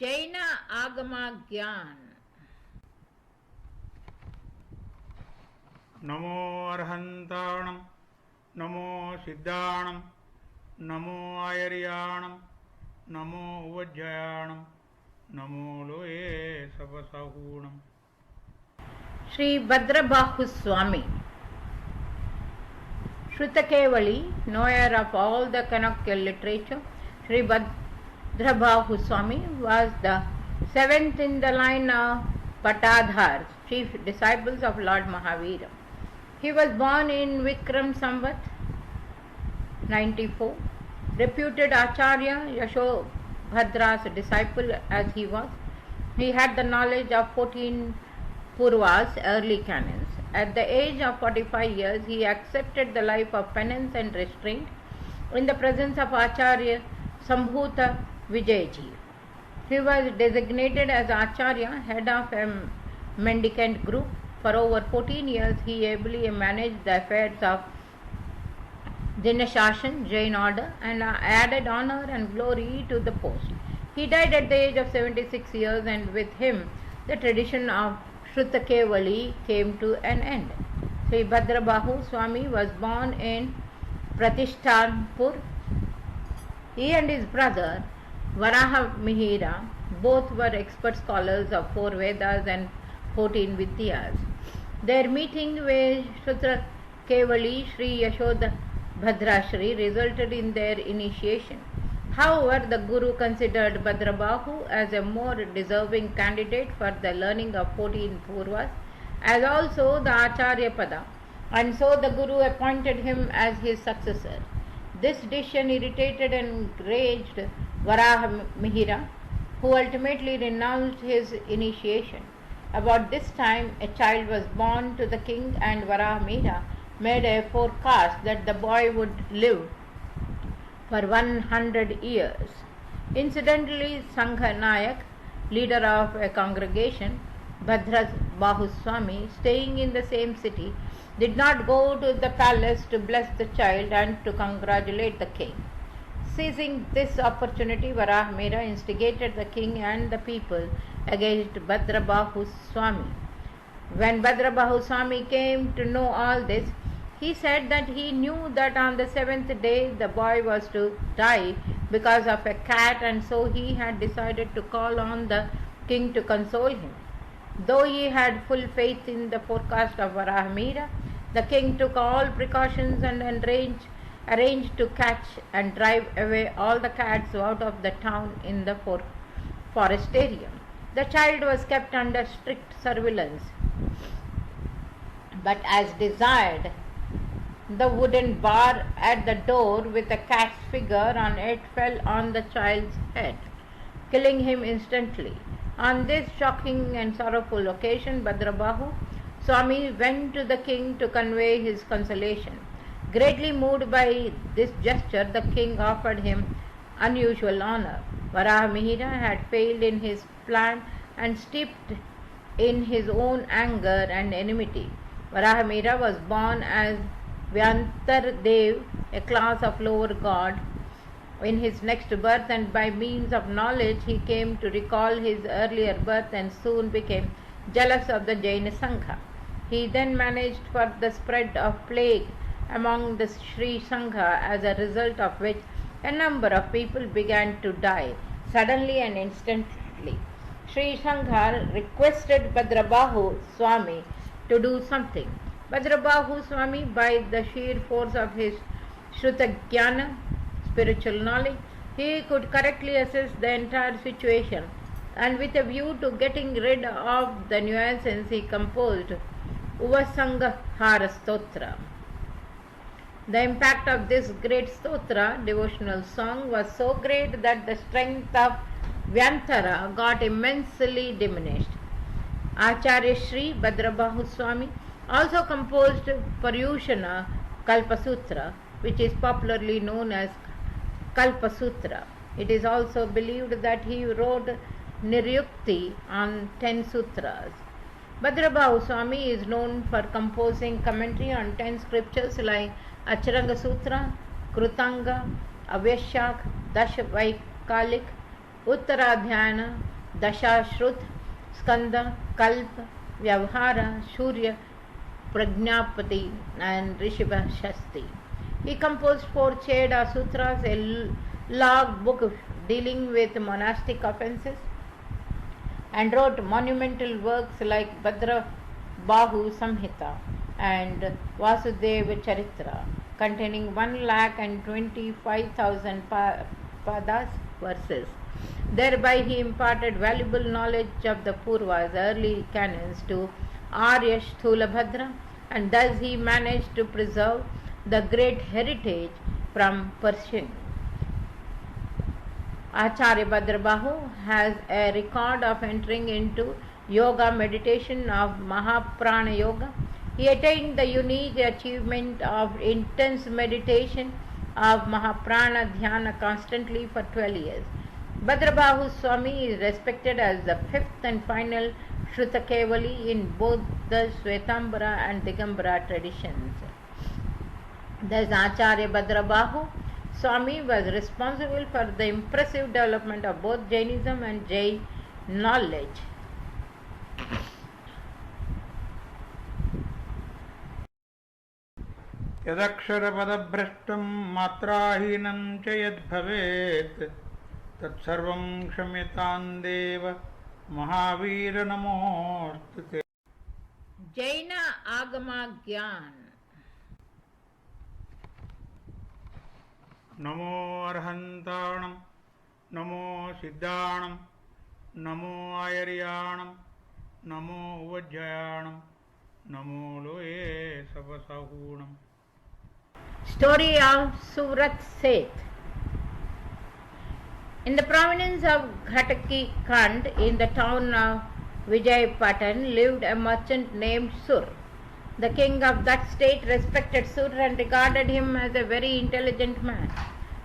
जैन आगमा ज्ञान। नमो अर्हन्ताणं नमो सिद्धाणं नमो आयर्याणं नमो उवज्जयाणं नमो लोये सपसहूणम्. Shri Bhadrabahu Swami, Shrutakevali, knower of all the Kanakya literature, Sri Bhadrabahu Swami was the seventh in the line of Patadhars, chief disciples of Lord Mahavira. He was born in Vikram Samvat 94, reputed Acharya Yashodhadra's disciple as he was. He had the knowledge of 14 Purvas, early canons. At the age of 45 years, he accepted the life of penance and restraint in the presence of Acharya Sambhuta Vijayji. He was designated as Acharya, head of a mendicant group. For over 14 years, he ably managed the affairs of Dinashashan, Jain order, and added honor and glory to the post. He died at the age of 76 years, and with him the tradition of Shrutakevali came to an end. Sri Bhadrabahu Swami was born in Pratishtanpur. He and his brother Varaha Mihira both were expert scholars of 4 Vedas and 14 Vidyas. Their meeting with Shrutakevali Sri Yashoda Bhadrashri resulted in their initiation. However, the Guru considered Bhadrabahu as a more deserving candidate for the learning of 14 Purvas, as also the Acharya Pada, and so the Guru appointed him as his successor. This decision irritated and enraged Varaha Mihira, who ultimately renounced his initiation. About this time, a child was born to the king, and Varaha Mihira made a forecast that the boy would live for 100 years. Incidentally, Sangha Nayak, leader of a congregation, Bhadrabahu Swami, staying in the same city, did not go to the palace to bless the child and to congratulate the king. Seizing this opportunity, Varaha Mihira instigated the king and the people against Bhadrabahu Swami. When Bhadrabahu Swami came to know all this, he said that he knew that on the 7th day the boy was to die because of a cat, and so he had decided to call on the king to console him. Though he had full faith in the forecast of Varaha Mihira, the king took all precautions and arranged to catch and drive away all the cats out of the town in the forest area. The child was kept under strict surveillance, but as desired, the wooden bar at the door with a cat's figure on it fell on the child's head, killing him instantly. On this shocking and sorrowful occasion, Bhadrabahu Swami went to the king to convey his consolation. Greatly moved by this gesture, the king offered him unusual honor. Varaha Mihira had failed in his plan and steeped in his own anger and enmity. Varaha Mihira was born as Vyantar Dev, a class of lower god, in his next birth, and by means of knowledge he came to recall his earlier birth and soon became jealous of the Jaina Sangha. He then managed for the spread of plague among the Sri Sangha, as a result of which a number of people began to die suddenly and instantly. Sri Sangha requested Bhadrabahu Swami to do something. Bhadrabahu Swami, by the sheer force of his Shrutagyana, spiritual knowledge, he could correctly assess the entire situation, and with a view to getting rid of the nuisance, he composed Uvasangahara Stotra. The impact of this great stotra, devotional song, was so great that the strength of Vyantara got immensely diminished. Acharya Sri Bhadrabahu Swami also composed Paryushana Kalpasutra, which is popularly known as Kalpasutra. It is also believed that he wrote Niryukti on 10 sutras. Bhadrabahu Swami is known for composing commentary on 10 scriptures like Acharanga Sutra, Krutanga, Avyashak, Dashavaikalik, Uttaradhyana, Dasha Shrut, Skanda, Kalpa, Vyavhara, Surya, Prajnapati, and Rishibha Shasti. He composed 4 Cheda Sutras, a log book dealing with monastic offences, and wrote monumental works like Bhadra Bahu Samhita and Vasudeva Charitra, containing 1,25,000 padas verses. Thereby he imparted valuable knowledge of the Purvas, early canons, to Arya Sthulabhadra, and thus he managed to preserve the great heritage from Persian. Acharya Bhadrabahu has a record of entering into yoga meditation of Mahaprana Yoga. He attained the unique achievement of intense meditation of Mahaprana Dhyana constantly for 12 years. Bhadrabahu Swami is respected as the fifth and final Shrutakevali in both the Svetambara and Digambara traditions. Thus, Acharya Bhadrabahu Swami was responsible for the impressive development of both Jainism and Jain knowledge. यदक्षरपदभ्रष्टं मात्राहीनं च यद्भवेत् तत्सर्वं क्षम्यतां देव महावीर नमोऽस्तु ते. Jaina Agama Gyan. NaMo अर्हन्ताणं NaMo सिद्धाणं NaMo आयर्याणं NaMo उवज्जयाणं NaMo लोये सपसहूणम्. Story of Surat Seth. In the province of Ghataki Khand, in the town of Vijaypatan, lived a merchant named Sur. The king of that state respected Sur and regarded him as a very intelligent man.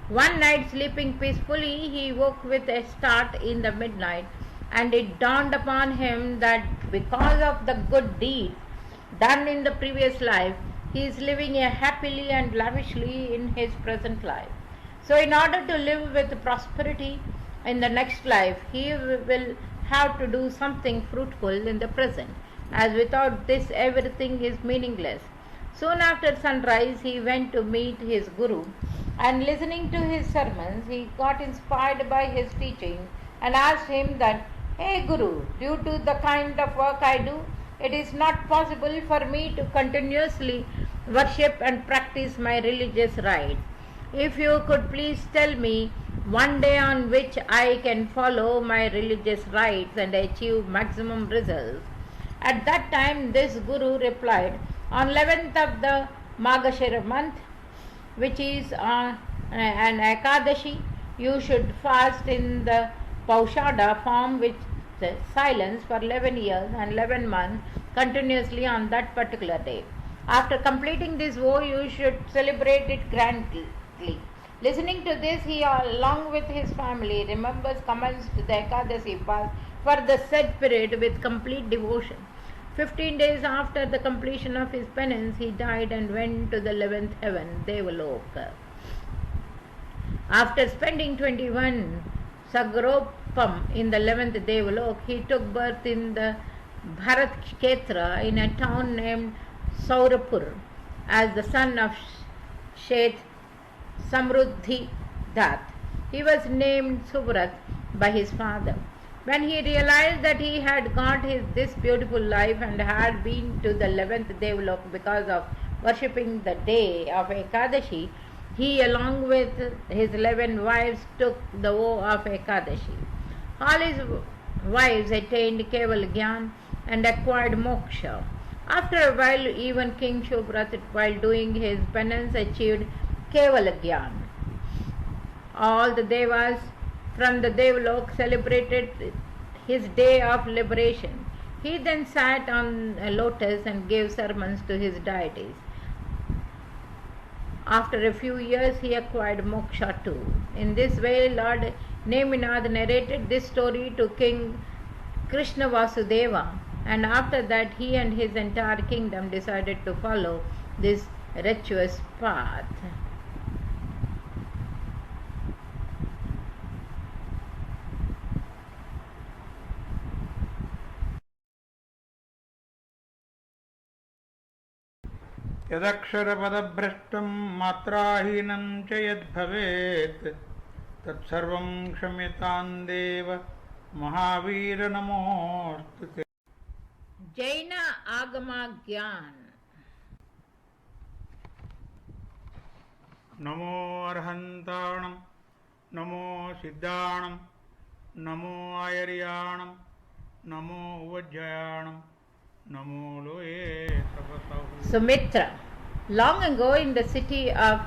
One night, sleeping peacefully, he woke with a start in the midnight, and it dawned upon him that because of the good deeds done in the previous life, he is living happily and lavishly in his present life. So, in order to live with prosperity in the next life, he will have to do something fruitful in the present, as without this everything is meaningless. Soon after sunrise, he went to meet his Guru, and listening to his sermons, he got inspired by his teaching and asked him that, "Hey Guru, due to the kind of work I do, it is not possible for me to continuously worship and practice my religious rites. If you could please tell me one day on which I can follow my religious rites and achieve maximum results." At that time, this Guru replied, "On 11th of the Magashira month, which is an Ekadashi, you should fast in the Paushada form with silence for 11 years and 11 months continuously on that particular day. After completing this vow, you should celebrate it grandly." Listening to this, he along with his family commenced the Ekadasi fast for the said period with complete devotion. 15 days after the completion of his penance, he died and went to the 11th heaven, Devaloka. After spending 21 Sagropam in the 11th Devalok, he took birth in the Bharat Kshetra in a town named Saurapur as the son of Sheth Samruddhi Dat. He was named Subrat by his father. When he realized that he had got this beautiful life and had been to the 11th Devalok because of worshipping the day of Ekadashi, he along with his 11 wives took the vow of Ekadashi. All his wives attained Keval Gyan and acquired moksha. After a while, even King Shubrat, while doing his penance, achieved Keval Gyan. All the devas from the Devalok celebrated his day of liberation. He then sat on a lotus and gave sermons to his deities. After a few years, he acquired moksha too. In this way, Lord Neminad narrated this story to King Krishna Vasudeva, and after that, he and his entire kingdom decided to follow this virtuous path. यदक्षरपदभ्रष्टं मात्राहीनं च यद्भवेत् तत्सर्वं क्षम्यतां देव महावीर नमोऽस्तु ते। Jaina Agama Gyan. NaMo अर्हन्ताणं NaMo सिद्धाणं NaMo आयर्याणं NaMo उवज्जयाणं NaMo लोये तपसहु। Sumitra. Long ago in the city of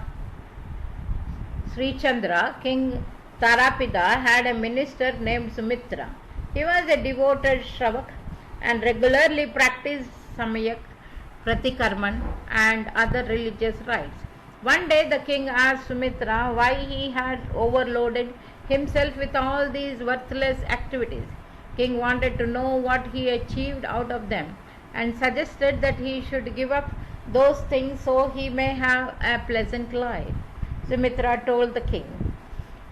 Sri Chandra, King Tarapida had a minister named Sumitra. He was a devoted Shravak and regularly practiced Samayak, Pratikarman and other religious rites. One day the king asked Sumitra why he had overloaded himself with all these worthless activities. King wanted to know what he achieved out of them and suggested that he should give up those things so he may have a pleasant life. Sumitra told the king,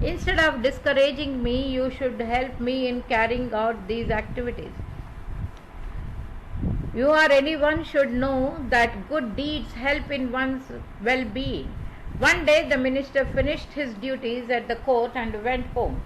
"Instead of discouraging me, you should help me in carrying out these activities. You or anyone should know that good deeds help in one's well-being." One day the minister finished his duties at the court and went home.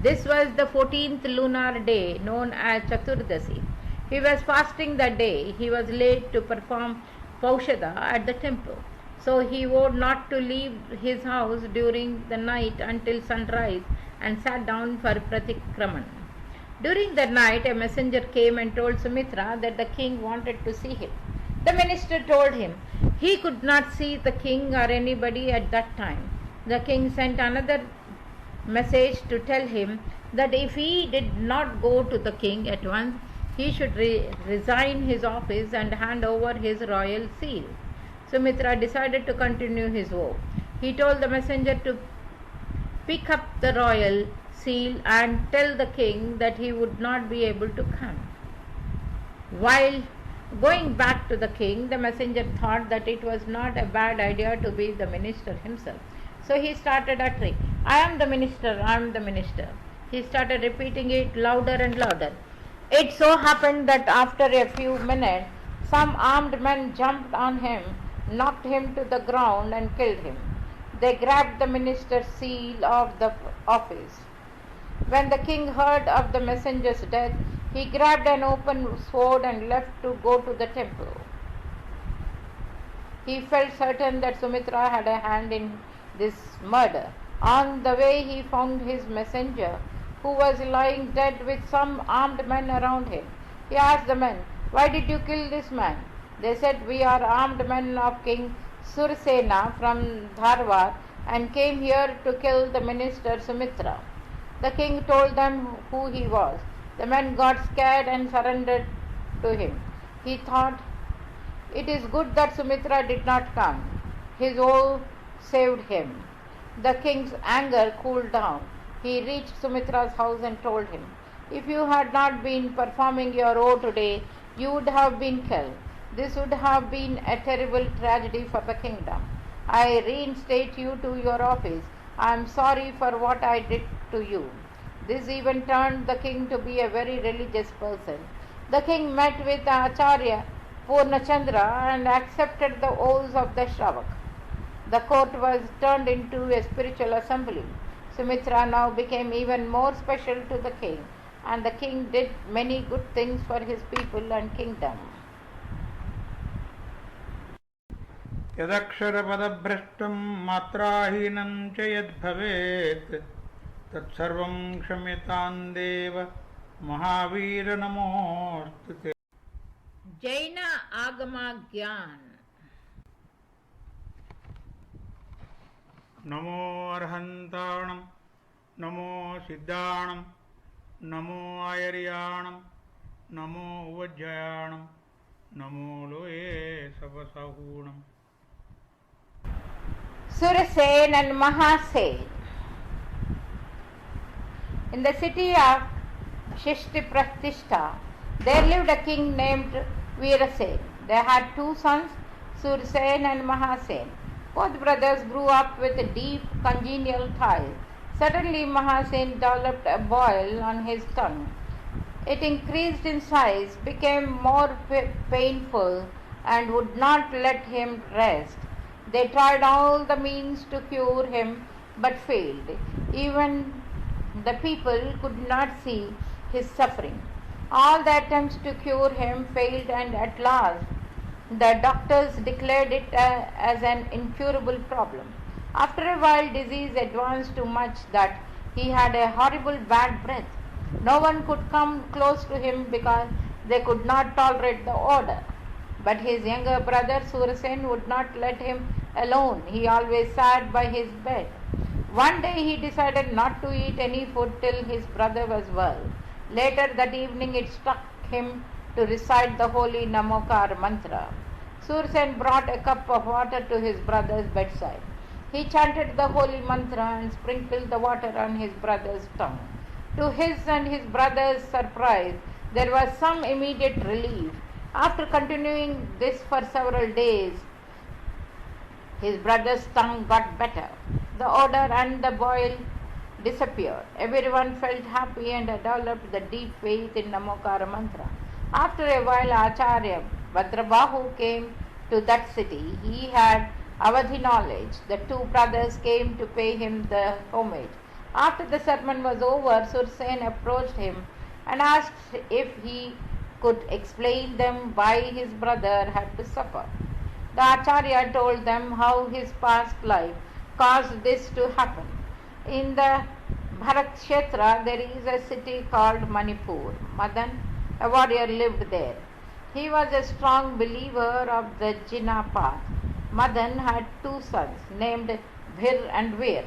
This was the 14th lunar day, known as Chaturdasi. He was fasting that day. He was late to perform Paushada at the temple, so he vowed not to leave his house during the night until sunrise and sat down for Pratikraman. During the night, a messenger came and told Sumitra that the king wanted to see him. The minister told him he could not see the king or anybody at that time. The king sent another message to tell him that if he did not go to the king at once, he should resign his office and hand over his royal seal. Sumitra decided to continue his vow. He told the messenger to pick up the royal seal and tell the king that he would not be able to come. While going back to the king, the messenger thought that it was not a bad idea to be the minister himself. So he started uttering, "I am the minister, I am the minister." He started repeating it louder and louder. It so happened that after a few minutes, some armed men jumped on him, knocked him to the ground and killed him. They grabbed the minister's seal of the office. When the king heard of the messenger's death, he grabbed an open sword and left to go to the temple. He felt certain that Sumitra had a hand in this murder. On the way, he found his messenger, who was lying dead with some armed men around him. He asked the men, "Why did you kill this man?" They said, "We are armed men of King Sursena from Dharwar and came here to kill the minister Sumitra." The king told them who he was. The men got scared and surrendered to him. He thought, "It is good that Sumitra did not come. His vow saved him." The king's anger cooled down. He reached Sumitra's house and told him, "If you had not been performing your vow today, you would have been killed. This would have been a terrible tragedy for the kingdom. I reinstate you to your office. I am sorry for what I did to you." This even turned the king to be a very religious person. The king met with Acharya Purnachandra and accepted the oaths of the Shravak. The court was turned into a spiritual assembly. Sumitra now became even more special to the king, and the king did many good things for his people and kingdom. यदक्षरपदभ्रष्टं मात्राहीनं च यद्भवेत् तत्सर्वं क्षम्यतां देव महावीर नमोऽस्तु ते। Jaina Agama Gyan. NaMo अर्हन्ताणं NaMo सिद्धाणं NaMo आयर्याणं NaMo उवज्जयाणं NaMo लोये सपसहूणम्। Surasen and Mahasen. In the city of Shishti Pratishtha, there lived a king named Veerasen. They had two sons, Surasen and Mahasen. Both brothers grew up with deep congenial ties. Suddenly Mahasen developed a boil on his tongue. It increased in size, became more painful, and would not let him rest. They tried all the means to cure him but failed. Even the people could not see his suffering. All the attempts to cure him failed, and at last the doctors declared it as an incurable problem. After a while, disease advanced too much that he had a horrible bad breath. No one could come close to him because they could not tolerate the odor. But his younger brother Surasen would not let him alone. He always sat by his bed. One day he decided not to eat any food till his brother was well. Later that evening it struck him to recite the holy Namokar mantra. Sursen brought a cup of water to his brother's bedside. He chanted the holy mantra and sprinkled the water on his brother's tongue. To his and his brother's surprise, there was some immediate relief. After continuing this for several days, his brother's tongue got better. The odor and the boil disappeared. Everyone felt happy and developed the deep faith in Namokara mantra. After a while, Acharya Bhadrabahu came to that city. He had Avadhi knowledge. The two brothers came to pay him the homage. After the sermon was over, Sursen approached him and asked if he could explain them why his brother had to suffer. The Acharya told them how his past life caused this to happen. In the Bharat Kshetra, there is a city called Manipur. Madan, a warrior, lived there. He was a strong believer of the Jina path. Madan had two sons named Bhir and Veer.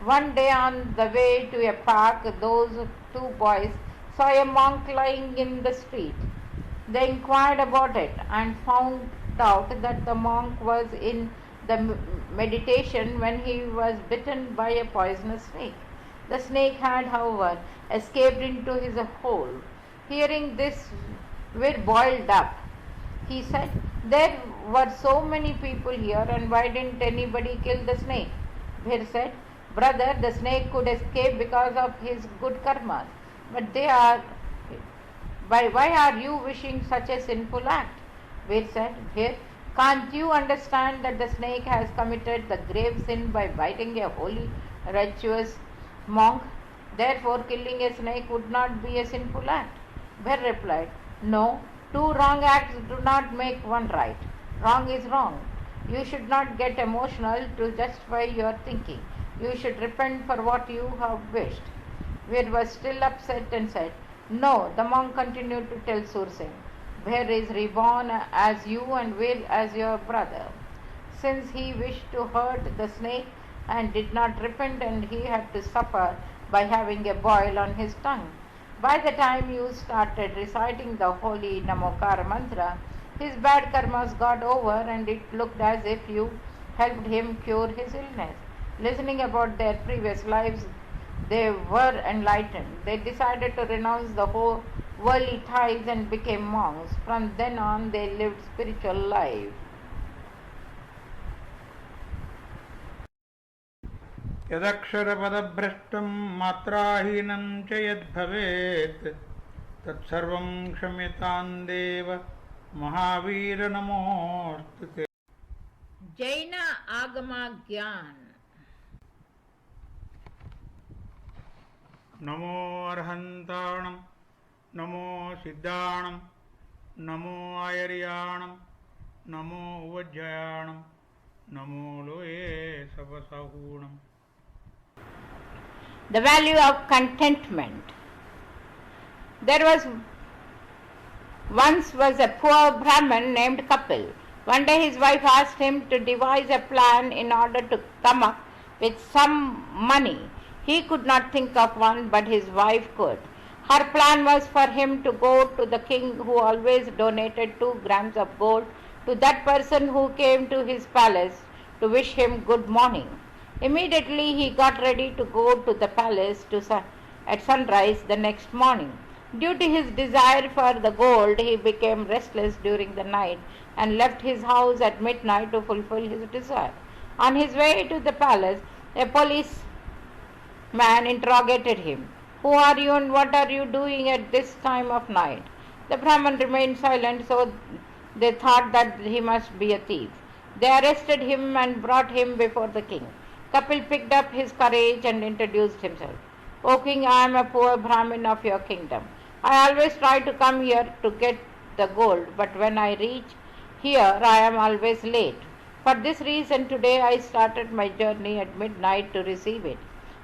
One day on the way to a park, those two boys saw a monk lying in the street. They inquired about it and found out that the monk was in the meditation when he was bitten by a poisonous snake. The snake had, however, escaped into his hole. Hearing this, Veer boiled up. He said, "There were so many people here, and why didn't anybody kill the snake?" Veer said, "Brother, the snake could escape because of his good karmas, but why are you wishing such a sinful act?" Veer said, "Veer, can't you understand that the snake has committed the grave sin by biting a holy, righteous monk? Therefore, killing a snake would not be a sinful act." Veer replied, "No, two wrong acts do not make one right. Wrong is wrong. You should not get emotional to justify your thinking. You should repent for what you have wished." Veer was still upset and said, "No." The monk continued to tell Sursen, "Veer is reborn as you and Veer as your brother. Since he wished to hurt the snake and did not repent, and he had to suffer by having a boil on his tongue. By the time you started reciting the holy Namokar mantra, his bad karmas got over, and it looked as if you helped him cure his illness." Listening about their previous lives, they were enlightened. They decided to renounce the whole worldly ties and became monks. From then on, they lived spiritual life. यदक्षरपदभ्रष्टं मात्राहीनं च यद्भवेत् तत्सर्वं क्षम्यतां देव महावीर नमोऽस्तु ते। Jaina Agama Gyan. NaMo अर्हन्ताणं NaMo सिद्धाणं NaMo आयर्याणं NaMo उवज्जयाणं NaMo लोये सपसहूणम्। The value of contentment. There once was a poor Brahmin named Kapil. One day his wife asked him to devise a plan in order to come up with some money. He could not think of one, but his wife could. Her plan was for him to go to the king, who always donated 2 grams of gold to that person who came to his palace to wish him good morning. Immediately he got ready to go to the palace at sunrise the next morning. Due to his desire for the gold, he became restless during the night and left his house at midnight to fulfill his desire. On his way to the palace, a policeman interrogated him, "Who are you and what are you doing at this time of night?" The Brahman remained silent, so They thought that he must be a thief. They arrested him and brought him before the king. Kapil picked up his courage and introduced himself. O king, I am a poor Brahmin of your kingdom. I always try to come here to get the gold, but when I reach here, I am always late. For this reason, today I started my journey at midnight to receive it.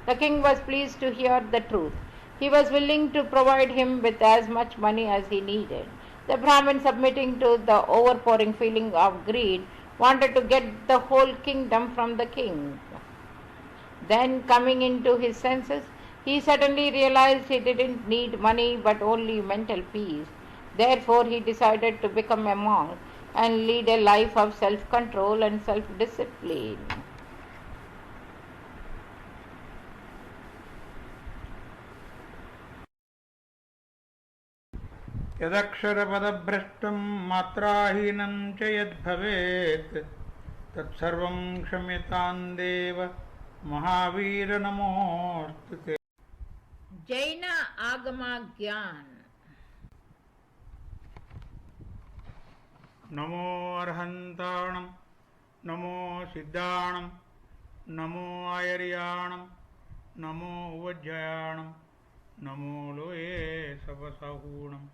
The king was pleased to hear the truth. He was willing to provide him with as much money as he needed. The Brahmin, submitting to the overpowering feeling of greed, wanted to get the whole kingdom from the king. Then, coming into his senses, he suddenly realized he didn't need money but only mental peace. Therefore, he decided to become a monk and lead a life of self-control and self-discipline. यदक्षरपदभ्रष्टं मात्राहीनं च यद्भवेत् तत्सर्वं क्षम्यतां देव महावीर नमोस्तुते। Jaina Agama Gyan. NaMo अर्हन्ताणं NaMo सिद्धाणं NaMo आयर्याणं NaMo उवज्जयाणं NaMo लोये सपसहूणम्।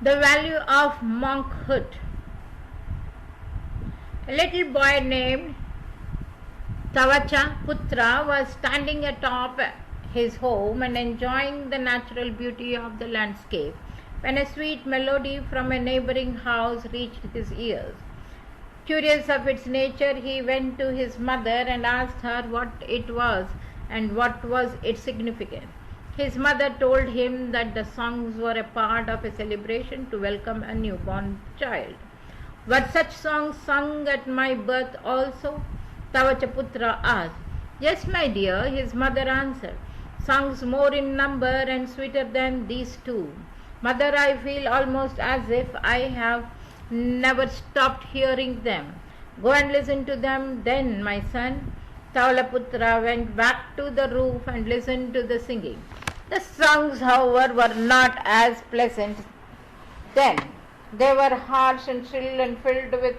The value of monkhood. A little boy named Tavacha Putra was standing atop his home and enjoying the natural beauty of the landscape when a sweet melody from a neighboring house reached his ears. Curious of its nature, he went to his mother and asked her what it was and what was its significance. His mother told him that the songs were a part of a celebration to welcome a newborn child. Were such songs sung at my birth also? Tavachaputra asked. Yes, my dear, his mother answered. Songs more in number and sweeter than these two. Mother, I feel almost as if I have never stopped hearing them. Go and listen to them then, my son. Tavalaputra went back to the roof and listened to the singing. The songs, however, were not as pleasant then. They were harsh and shrill and filled with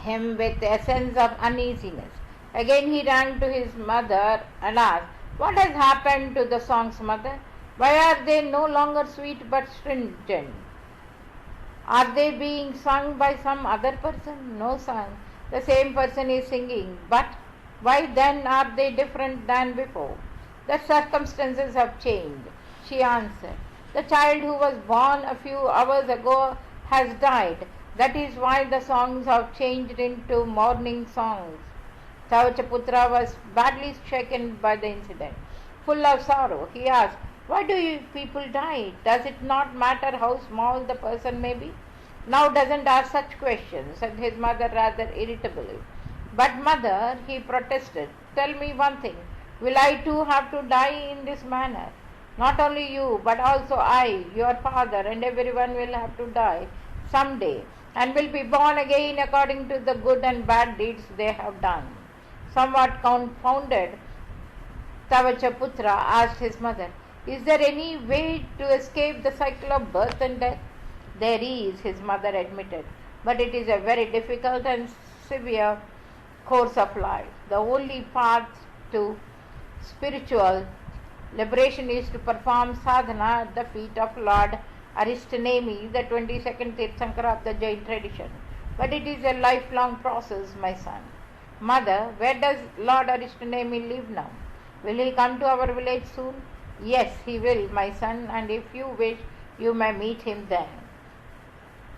him with a sense of uneasiness. Again he ran to his mother and asked, What has happened to the songs, mother? Why are they no longer sweet but stringent? Are they being sung by some other person? No, son. The same person is singing. But why then are they different than before? The circumstances have changed, she answered. The child who was born a few hours ago has died. That is why the songs have changed into mourning songs. Tavachaputra was badly shaken by the incident. Full of sorrow, he asked, Why do you people die? Does it not matter how small the person may be? Now doesn't ask such questions, said his mother rather irritably. But mother, he protested, tell me one thing. Will I too have to die in this manner? Not only you, but also I, your father, and everyone will have to die someday, and will be born again according to the good and bad deeds they have done. Somewhat confounded, Tavachaputra asked his mother, Is there any way to escape the cycle of birth and death? There is, his mother admitted, but it is a very difficult and severe course of life. The only path to spiritual liberation is to perform sadhana at the feet of Lord Aristonemi, the 22nd Tirthankara of the Jain tradition. But it is a lifelong process, my son. Mother, where does Lord Aristonemi live now? Will he come to our village soon? Yes, he will, my son, and if you wish, you may meet him then.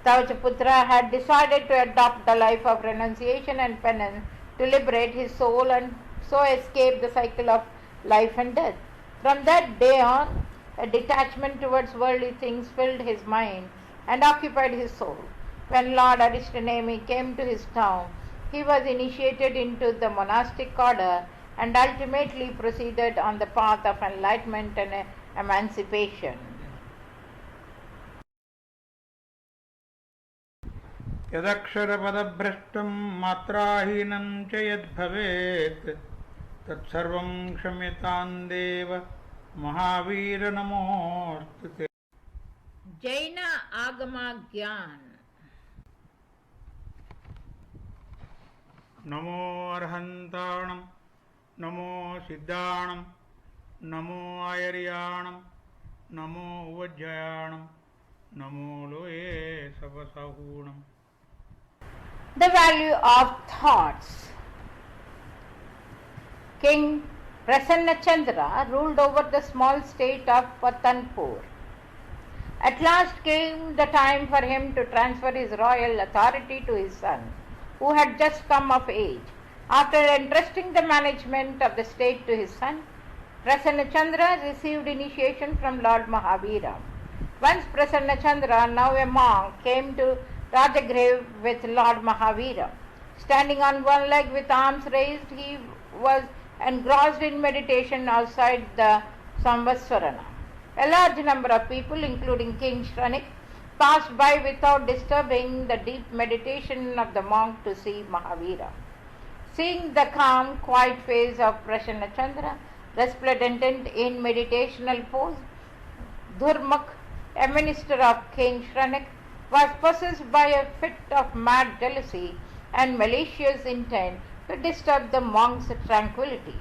Tavachaputra had decided to adopt the life of renunciation and penance to liberate his soul and so escape the cycle of life and death. From that day on, a detachment towards worldly things filled his mind and occupied his soul. When Lord Aristonemi came to his town, he was initiated into the monastic order and ultimately proceeded on the path of enlightenment and emancipation. यदक्षरपदभ्रष्टं मात्राहीनं च यद्भवेत् तत्सर्वं क्षम्यतां देव महावीर नमोस्तुते। Jaina Agama Gyan. NaMo अर्हन्ताणं NaMo सिद्धाणं NaMo आयर्याणं NaMo उवज्जयाणं NaMo लोये सपसहूणम्. The value of thoughts. King Prasanna Chandra ruled over the small state of Patanpur. At last came the time for him to transfer his royal authority to his son, who had just come of age. After entrusting the management of the state to his son, Prasanna Chandra received initiation from Lord Mahavira. Once Prasanna Chandra, now a monk, came to Rajagrave with Lord Mahavira. Standing on one leg with arms raised, he was engrossed in meditation outside the Samvatsvarana. A large number of people, including King Shranik, passed by without disturbing the deep meditation of the monk to see Mahavira. Seeing the calm, quiet face of Prasanna Chandra, resplendent in meditational pose, Dhurmukh, a minister of King Shranik, was possessed by a fit of mad jealousy and malicious intent to disturb the monk's tranquillity.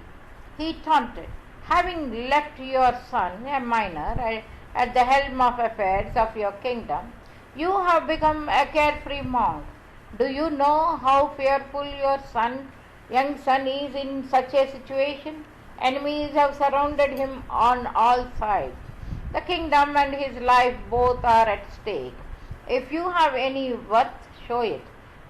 He taunted, "Having left your son, a minor, at the helm of affairs of your kingdom, you have become a carefree monk. Do you know how fearful your young son is in such a situation? Enemies have surrounded him on all sides. The kingdom and his life both are at stake. If you have any worth, show it.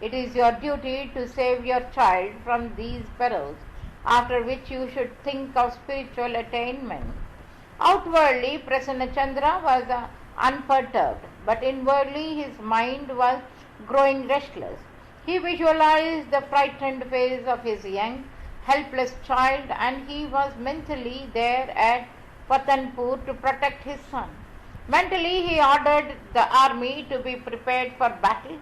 It is your duty to save your child from these perils, after which you should think of spiritual attainment." Outwardly, Prasanna Chandra was unperturbed, but inwardly his mind was growing restless. He visualized the frightened face of his young, helpless child, and he was mentally there at Patanpur to protect his son. Mentally, he ordered the army to be prepared for battle,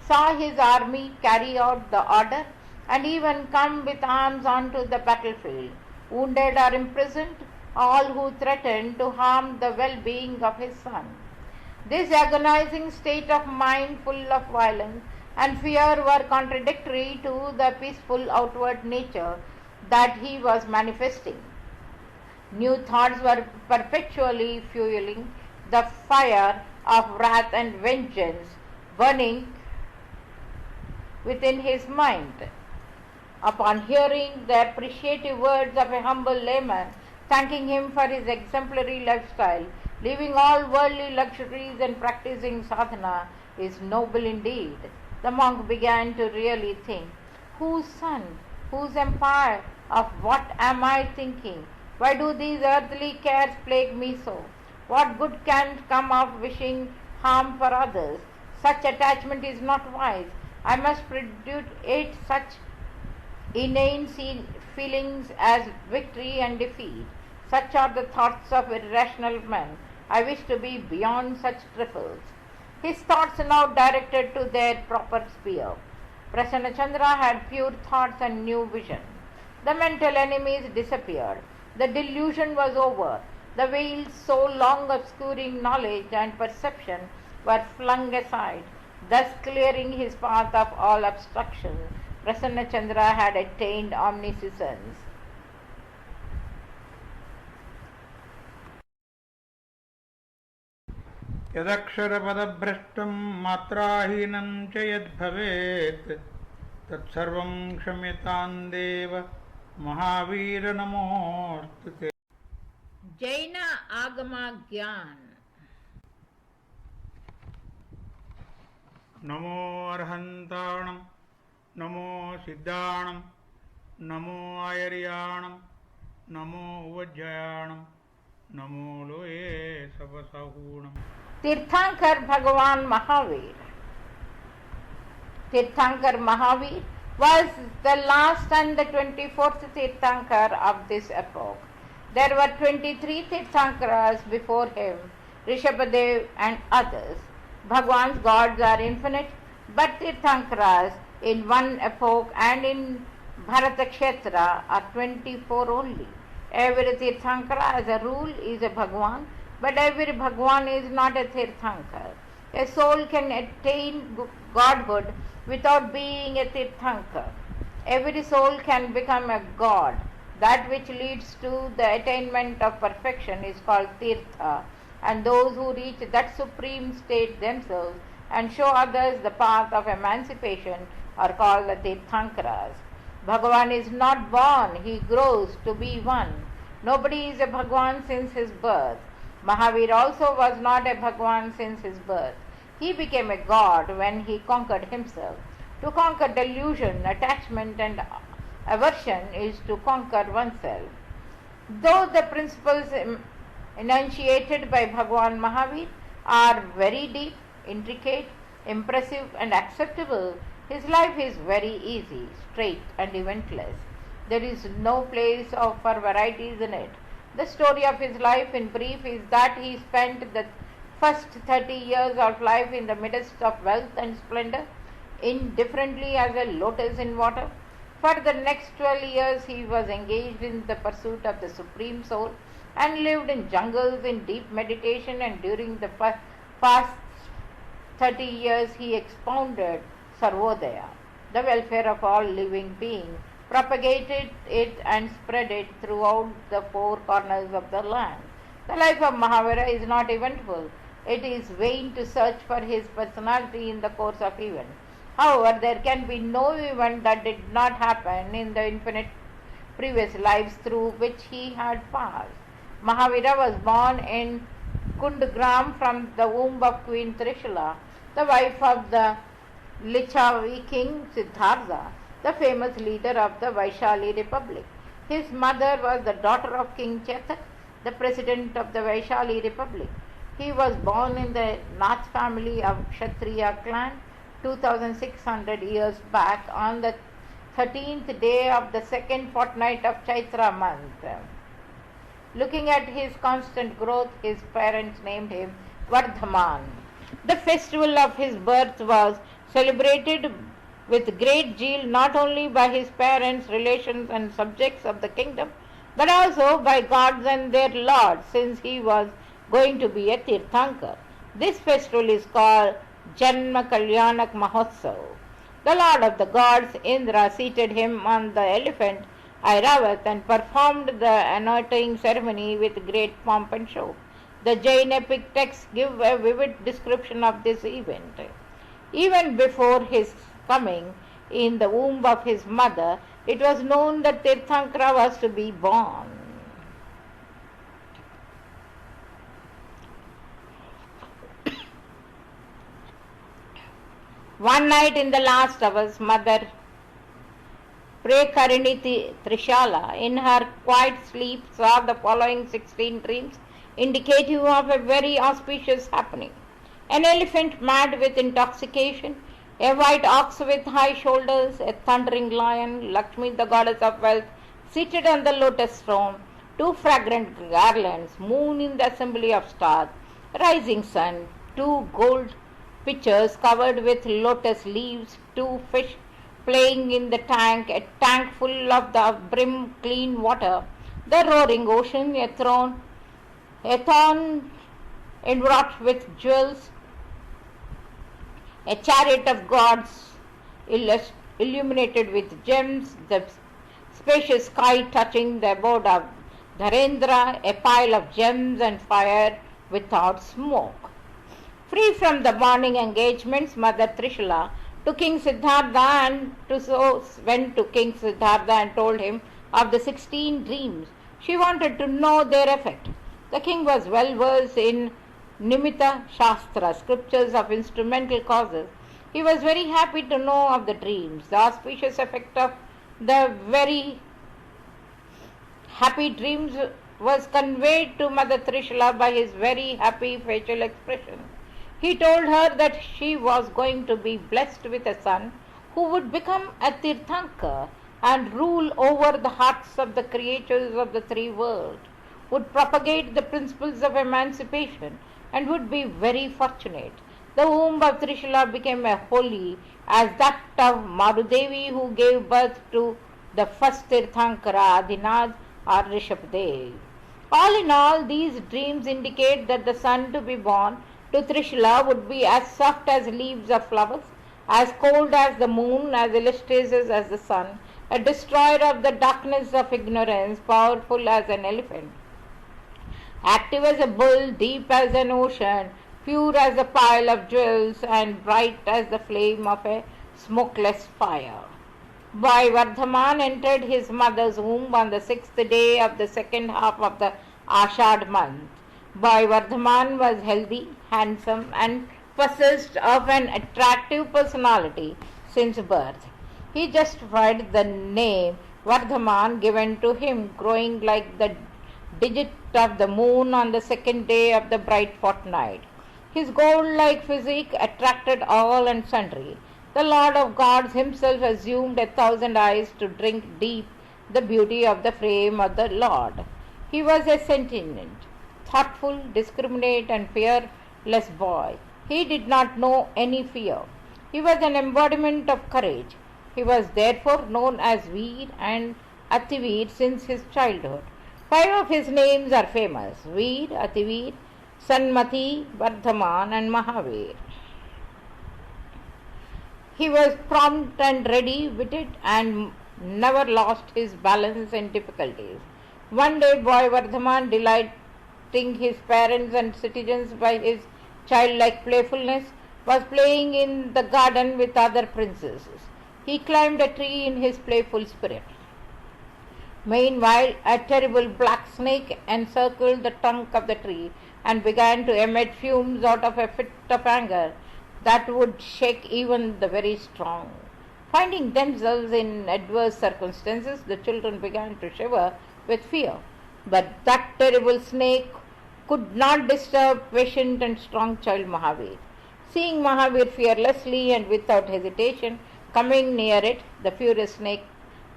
saw his army carry out the order, and even come with arms onto the battlefield, wounded or imprisoned all who threatened to harm the well-being of his son. This agonizing state of mind, full of violence and fear, were contradictory to the peaceful outward nature that he was manifesting. New thoughts were perpetually fueling the fire of wrath and vengeance burning within his mind. Upon hearing the appreciative words of a humble layman, thanking him for his exemplary lifestyle, leaving all worldly luxuries and practicing sadhana is noble indeed, the monk began to really think, "Whose son? Whose empire? Of what am I thinking? Why do these earthly cares plague me so? What good can come of wishing harm for others? Such attachment is not wise. I must repudiate such inane feelings as victory and defeat. Such are the thoughts of irrational men. I wish to be beyond such trifles." His thoughts now directed to their proper sphere. Prasanna Chandra had pure thoughts and new vision. The mental enemies disappeared. The delusion was over. The veils so long obscuring knowledge and perception were flung aside, thus clearing his path of all obstructions. Prasanna Chandra had attained omniscience. यदक्षरपदभ्रष्टं मात्राहीनं च यद्भवेत् तत्सर्वं क्षम्यतां देव महावीर नमोऽस्तु ते. Jaina Agama Gyan. NaMo अर्हन्ताणं NaMo सिद्धाणं NaMo आयर्याणं NaMo उवज्जयाणं NaMo लोये सपसहूणम्. Tirthankar Bhagavan Mahavir. Tirthankar Mahavir was the last and the 24th Tirthankar of this epoch. There were 23 Tirthankaras before him, Rishabhadev and others. Bhagwan's gods are infinite, but Tirthankaras in one epoch and in Bharata Kshetra are 24 only. Every Tirthankara as a rule is a Bhagwan, But every Bhagwan is not a Tirthankar. A soul can attain godhood without being a Tirthankar. Every soul can become a god. That which leads to the attainment of perfection is called Tirtha, and those who reach that supreme state themselves and show others the path of emancipation are called the Tirthankaras. Bhagavan is not born, he grows to be one. Nobody is a Bhagwan since his birth. Mahavir also was not a Bhagwan since his birth. He became a god when he conquered himself. To conquer delusion, attachment, and aversion is to conquer oneself. Though the principles enunciated by Bhagwan Mahavir are very deep, intricate, impressive, and acceptable, his life is very easy, straight, and eventless. There is no place for varieties in it. The story of his life in brief is that he spent the first 30 years of life in the midst of wealth and splendor, indifferently as a lotus in water. For the next 12 years he was engaged in the pursuit of the Supreme Soul and lived in jungles in deep meditation, and during the past 30 years he expounded Sarvodaya, the welfare of all living beings, propagated it and spread it throughout the four corners of the land. The life of Mahavira is not eventful. It is vain to search for his personality in the course of events. However, there can be no event that did not happen in the infinite previous lives through which he had passed. Mahavira was born in Kundagram from the womb of Queen Trishula, the wife of the Lichavi king Siddhartha, the famous leader of the Vaishali Republic. His mother was the daughter of King Chetak, the president of the Vaishali Republic. He was born in the Nath family of Kshatriya clan 2600 years back on the 13th day of the second fortnight of Chaitra month. Looking at his constant growth, his parents named him Vardhaman. The festival of his birth was celebrated with great zeal not only by his parents, relations, and subjects of the kingdom, but also by gods and their lords, since he was going to be a Tirthankar. This festival is called Janma Kalyanak Mahotsav. The lord of the gods, Indra, seated him on the elephant Airavat and performed the anointing ceremony with great pomp and show. The Jain epic texts give a vivid description of this event. Even before his coming in the womb of his mother, it was known that Tirthankara was to be born. One night in the last hours, Mother Prekarini Trishala, in her quiet sleep, saw the following 16 dreams, indicative of a very auspicious happening. An elephant mad with intoxication, a white ox with high shoulders, a thundering lion, Lakshmi the goddess of wealth, seated on the lotus throne, two fragrant garlands, moon in the assembly of stars, rising sun, two gold pitchers covered with lotus leaves, two fish playing in the tank, a tank full of the brim clean water, the roaring ocean, a throne enwrought with jewels, a chariot of gods illuminated with gems, the spacious sky touching the abode of Dharendra, a pile of gems and fire without smoke. Free from the morning engagements, Mother Trishula went to King Siddhartha and told him of the 16 dreams. She wanted to know their effect. The king was well versed in Nimitta Shastra, scriptures of instrumental causes. He was very happy to know of the dreams. The auspicious effect of the very happy dreams was conveyed to Mother Trishula by his very happy facial expression. He told her that she was going to be blessed with a son who would become a Tirthankar and rule over the hearts of the creatures of the three worlds, would propagate the principles of emancipation, and would be very fortunate. The womb of Trishula became a holy as that of Marudevi, who gave birth to the first Tirthankara, Adinath or Rishabdev. All in all, these dreams indicate that the son to be born to Trishula would be as soft as leaves of flowers, as cold as the moon, as illustrious as the sun, a destroyer of the darkness of ignorance, powerful as an elephant, active as a bull, deep as an ocean, pure as a pile of jewels, and bright as the flame of a smokeless fire. Boy Vardhaman entered his mother's womb on the 6th day of the second half of the Ashad month. Boy Vardhaman was healthy, handsome, and possessed of an attractive personality since birth. He justified the name Vardhaman given to him, growing like the digit of the moon on the second day of the bright fortnight. His gold-like physique attracted all and sundry. The Lord of Gods himself assumed 1,000 eyes to drink deep the beauty of the frame of the Lord. He was a sentient, thoughtful, discriminate, and fearless boy. He did not know any fear. He was an embodiment of courage. He was therefore known as Veer and Ativeer since his childhood. 5 of his names are famous: Veer, Ativeer, Sanmati, Vardhaman, and Mahavir. He was prompt and ready-witted and never lost his balance in difficulties. One day, boy Vardhaman, delighting his parents and citizens by his childlike playfulness, was playing in the garden with other princesses. He climbed a tree in his playful spirit. Meanwhile, a terrible black snake encircled the trunk of the tree and began to emit fumes out of a fit of anger that would shake even the very strong. Finding themselves in adverse circumstances, the children began to shiver with fear. But that terrible snake could not disturb patient and strong child Mahavir. Seeing Mahavir fearlessly and without hesitation coming near it, the furious snake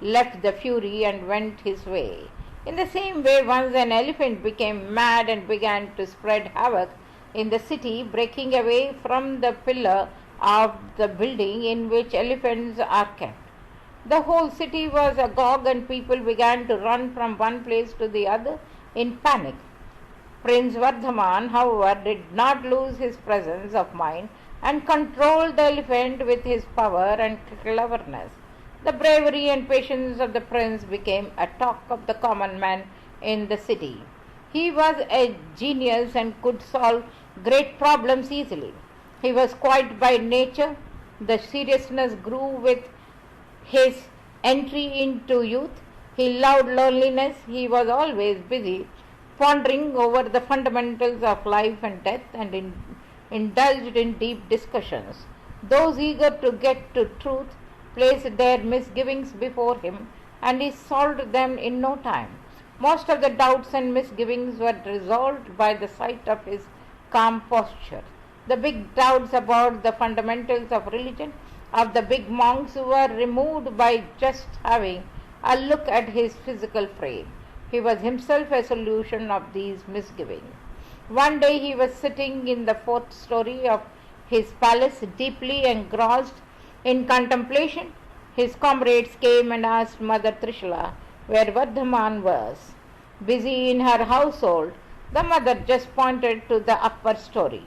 left the fury and went his way. In the same way, once an elephant became mad and began to spread havoc in the city, breaking away from the pillar of the building in which elephants are kept. The whole city was agog and people began to run from one place to the other in panic. Prince Vardhaman, however, did not lose his presence of mind and controlled the elephant with his power and cleverness. The bravery and patience of the prince became a talk of the common man in the city. He was a genius and could solve great problems easily. He was quiet by nature. The seriousness grew with his entry into youth. He loved loneliness. He was always busy pondering over the fundamentals of life and death and indulged in deep discussions. Those eager to get to truth placed their misgivings before him and he solved them in no time. Most of the doubts and misgivings were resolved by the sight of his calm posture. The big doubts about the fundamentals of religion of the big monks were removed by just having a look at his physical frame. He was himself a solution of these misgivings. One day he was sitting in the 4th story of his palace, deeply engrossed in contemplation. His comrades came and asked Mother Trishula where Vardhaman was. Busy in her household, the mother just pointed to the upper story.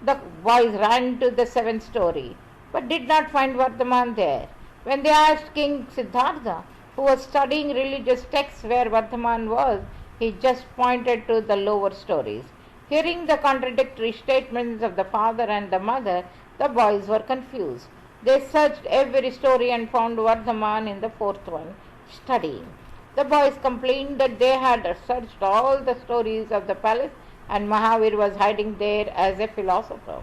The boys ran to the 7th story, but did not find Vardhaman there. When they asked King Siddhartha, who was studying religious texts, where Vardhaman was, he just pointed to the lower stories. Hearing the contradictory statements of the father and the mother, the boys were confused. They searched every story and found Vardhaman in the 4th one, studying. The boys complained that they had searched all the stories of the palace and Mahavir was hiding there as a philosopher.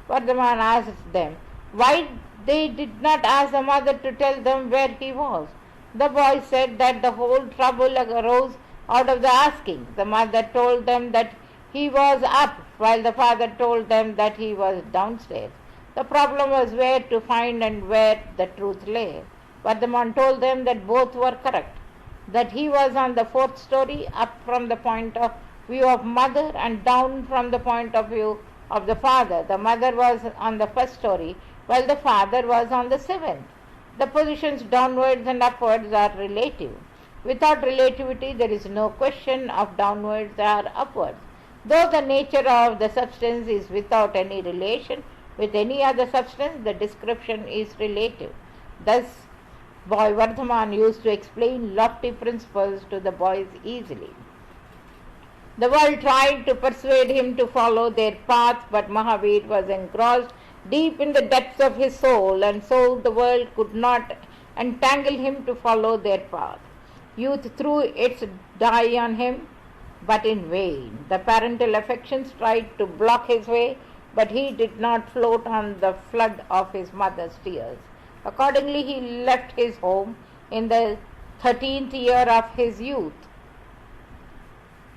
Vardhaman asked them why they did not ask the mother to tell them where he was. The boys said that the whole trouble arose out of the asking. The mother told them that he was up, while the father told them that he was downstairs. The problem was where to find and where the truth lay. Vardhaman told them that both were correct, that he was on the 4th story, up from the point of view of mother and down from the point of view of the father. The mother was on the 1st story, while the father was on the 7th. The positions downwards and upwards are relative. Without relativity, there is no question of downwards or upwards. Though the nature of the substance is without any relation with any other substance, the description is relative. Thus, Boy Vardhaman used to explain lofty principles to the boys easily. The world tried to persuade him to follow their path, but Mahavir was engrossed deep in the depths of his soul, and so the world could not entangle him to follow their path. Youth threw its die on him, but in vain. The parental affections tried to block his way, but he did not float on the flood of his mother's tears. Accordingly, he left his home in the 13th year of his youth.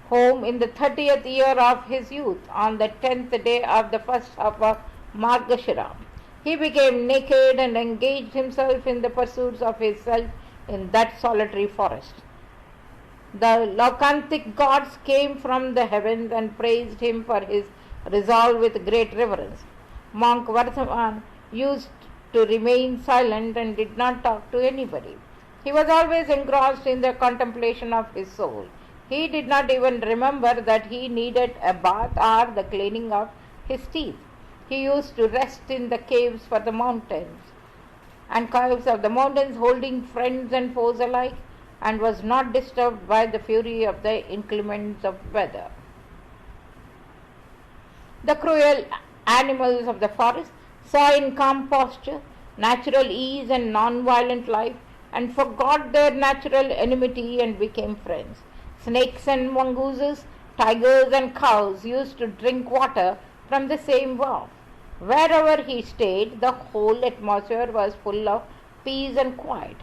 In the 30th year of his youth, on the 10th day of the first half of Margashira. He became naked and engaged himself in the pursuits of his self in that solitary forest. The Lokantic gods came from the heavens and praised him for his resolve with great reverence. Monk Vardhaman used to remain silent and did not talk to anybody. He was always engrossed in the contemplation of his soul. He did not even remember that he needed a bath or the cleaning of his teeth. He used to rest in the caves of the mountains, holding friends and foes alike, and was not disturbed by the fury of the inclements of weather. The cruel animals of the forest saw in calm posture natural ease and non-violent life, and forgot their natural enmity and became friends. Snakes and mongooses, tigers and cows used to drink water from the same well. Wherever he stayed, the whole atmosphere was full of peace and quiet.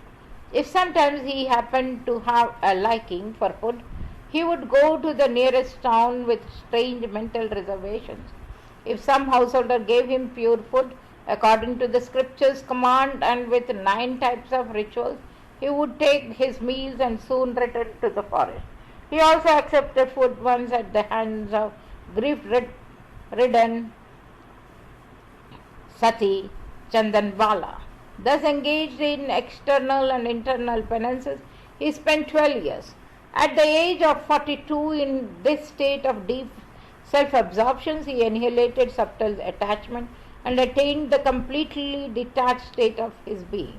If sometimes he happened to have a liking for food, he would go to the nearest town with strange mental reservations. If some householder gave him pure food, according to the scripture's command and with 9 types of rituals, he would take his meals and soon return to the forest. He also accepted food once at the hands of grief-ridden Sati Chandanbala. Thus engaged in external and internal penances, he spent 12 years. At the age of 42, in this state of deep self-absorption, he annihilated subtle attachment and attained the completely detached state of his being.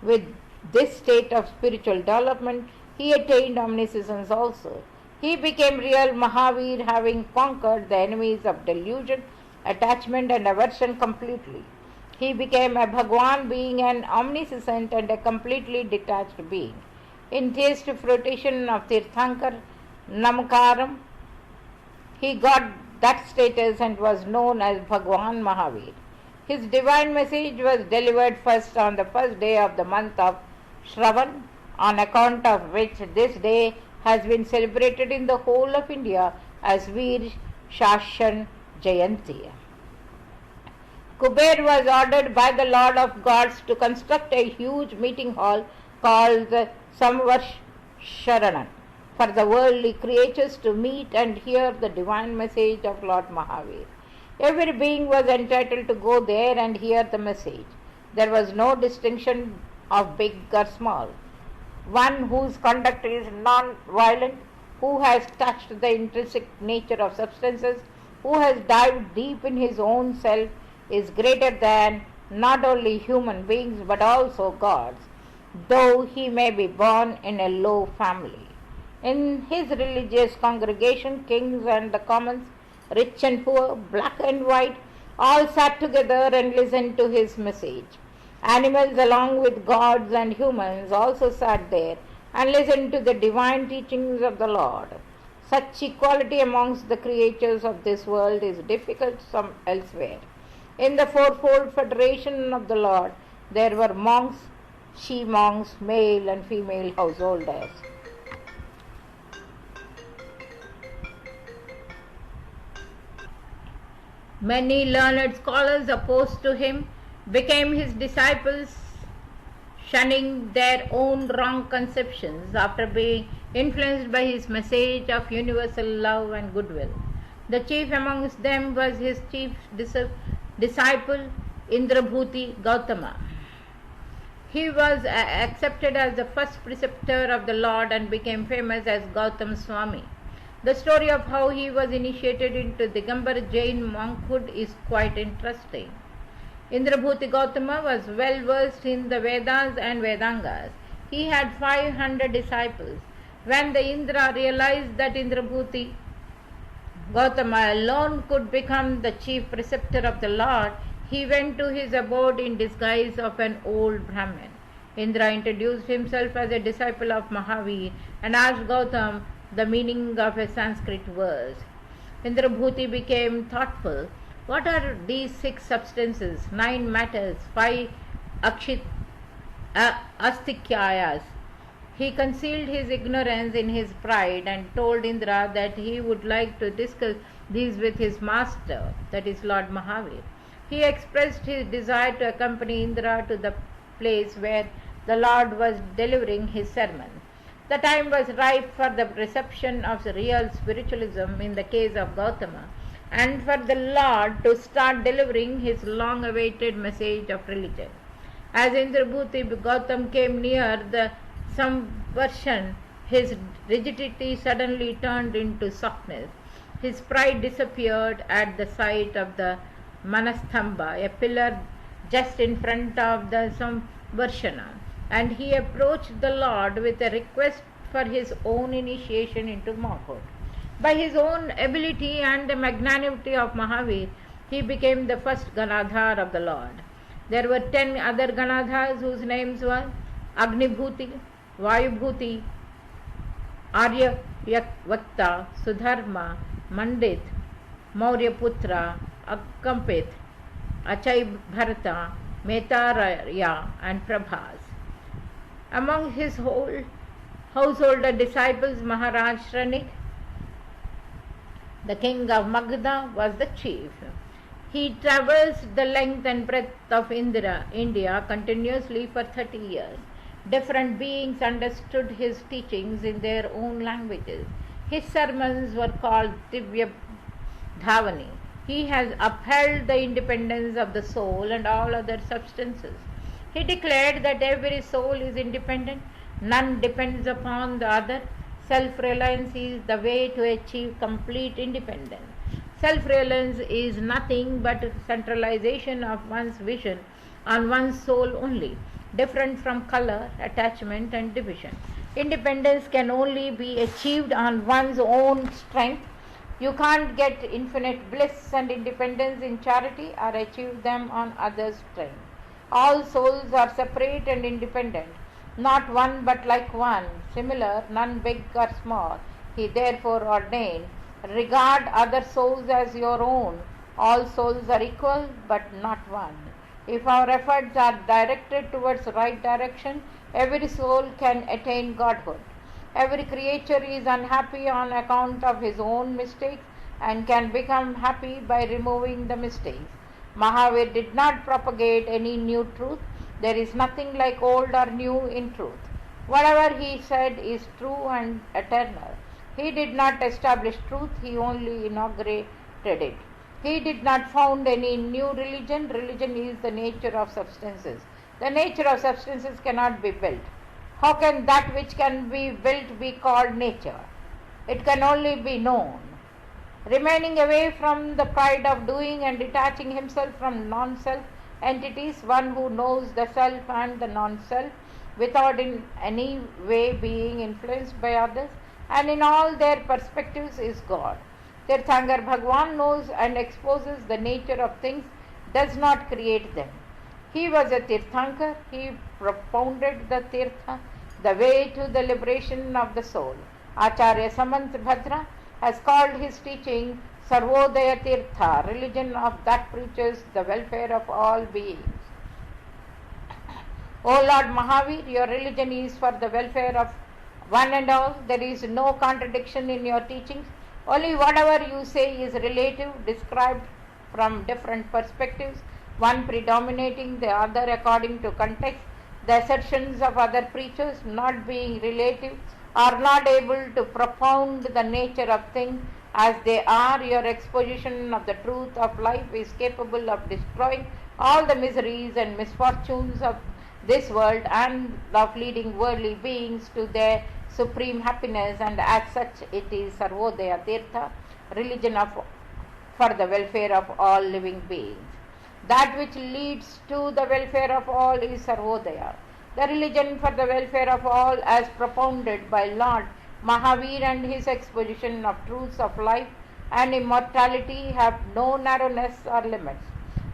With this state of spiritual development, he attained omniscience also. He became real Mahavir, having conquered the enemies of delusion, attachment and aversion completely. He became a Bhagwan, being an omniscient and a completely detached being. In taste fruition of Tirthankar Namakaram, he got that status and was known as Bhagwan Mahavir. His divine message was delivered first on the first day of the month of Shravan, on account of which this day has been celebrated in the whole of India as Veer Shashan Jayanti. Kuber was ordered by the Lord of Gods to construct a huge meeting hall called the Samvarsharan for the worldly creatures to meet and hear the divine message of Lord Mahavir. Every being was entitled to go there and hear the message. There was no distinction of big or small. One whose conduct is non-violent, who has touched the intrinsic nature of substances, who has dived deep in his own self, is greater than not only human beings but also gods, though he may be born in a low family. In his religious congregation, kings and the commons, rich and poor, black and white, all sat together and listened to his message. Animals along with gods and humans also sat there and listened to the divine teachings of the Lord. Such equality amongst the creatures of this world is difficult some elsewhere. In the fourfold federation of the Lord, there were monks, she-monks, male and female householders. Many learned scholars opposed to him became his disciples, shunning their own wrong conceptions after being influenced by his message of universal love and goodwill. The chief amongst them was his chief disciple Indrabhuti Gautama. He was accepted as the first preceptor of the Lord and became famous as Gautam Swami. The story of how he was initiated into Digambar Jain monkhood is quite interesting. Indrabhuti Gautama was well versed in the Vedas and Vedangas. He had 500 disciples. When the Indra realized that Indrabhuti Gautama alone could become the chief preceptor of the Lord, he went to his abode in disguise of an old Brahmin. Indra introduced himself as a disciple of Mahavir and asked Gautam the meaning of a Sanskrit verse. Indrabhuti became thoughtful. What are these 6 substances, 9 matters, 5 astikyas? He concealed his ignorance in his pride and told Indra that he would like to discuss these with his master, that is Lord Mahavir. He expressed his desire to accompany Indra to the place where the Lord was delivering his sermon. The time was ripe for the reception of real spiritualism in the case of Gautama, and for the Lord to start delivering his long-awaited message of religion. As Indrabhuti Gautam came near the subversion, his rigidity suddenly turned into softness. His pride disappeared at the sight of the Manastamba, a pillar just in front of the Samvarshana, and he approached the Lord with a request for his own initiation into monkhood. By his own ability and the magnanimity of Mahavir, he became the first Ganadhar of the Lord. There were 10 other Ganadhars whose names were Agnibhuti, Vayubhuti, Aryavakta, Sudharma, Mandit, Mauryaputra, Akampit, Achai Bharata, Metaraya, and Prabhas. Among his whole household disciples, Maharaj Shranik, the king of Magadha, was the chief. He traversed the length and breadth of India continuously for 30 years. Different beings understood his teachings in their own languages. His sermons were called Divya Dhavani. He has upheld the independence of the soul and all other substances. He declared that every soul is independent, none depends upon the other. Self-reliance is the way to achieve complete independence. Self-reliance is nothing but centralization of one's vision on one's soul only, different from color, attachment and division. Independence can only be achieved on one's own strength. You can't get infinite bliss and independence in charity or achieve them on others' strength. All souls are separate and independent, not one but like one, similar, none big or small. He therefore ordained, regard other souls as your own. All souls are equal but not one. If our efforts are directed towards right direction, every soul can attain godhood. Every creature is unhappy on account of his own mistakes and can become happy by removing the mistakes. Mahavir did not propagate any new truth. There is nothing like old or new in truth. Whatever he said is true and eternal. He did not establish truth, he only inaugurated it. He did not found any new religion. Religion is the nature of substances. The nature of substances cannot be built. How can that which can be built be called nature? It can only be known. Remaining away from the pride of doing and detaching himself from non-self entities, one who knows the self and the non-self without in any way being influenced by others and in all their perspectives is God. Tirthankar Bhagwan knows and exposes the nature of things, does not create them. He was a Tirthankar, he propounded the Tirtha, the way to the liberation of the soul. Acharya Samant Bhadra has called his teaching Sarvodaya Tirtha, religion of that preaches the welfare of all beings. O Lord Mahavir, your religion is for the welfare of one and all. There is no contradiction in your teachings. Only whatever you say is relative, described from different perspectives, one predominating the other according to context. The assertions of other preachers, not being relative, are not able to propound the nature of things as they are. Your exposition of the truth of life is capable of destroying all the miseries and misfortunes of this world and of leading worldly beings to their supreme happiness, and as such it is Sarvodaya Tirtha, religion for the welfare of all living beings. That which leads to the welfare of all is Sarvodaya. The religion for the welfare of all, as propounded by Lord Mahavir and his exposition of truths of life and immortality, have no narrowness or limits.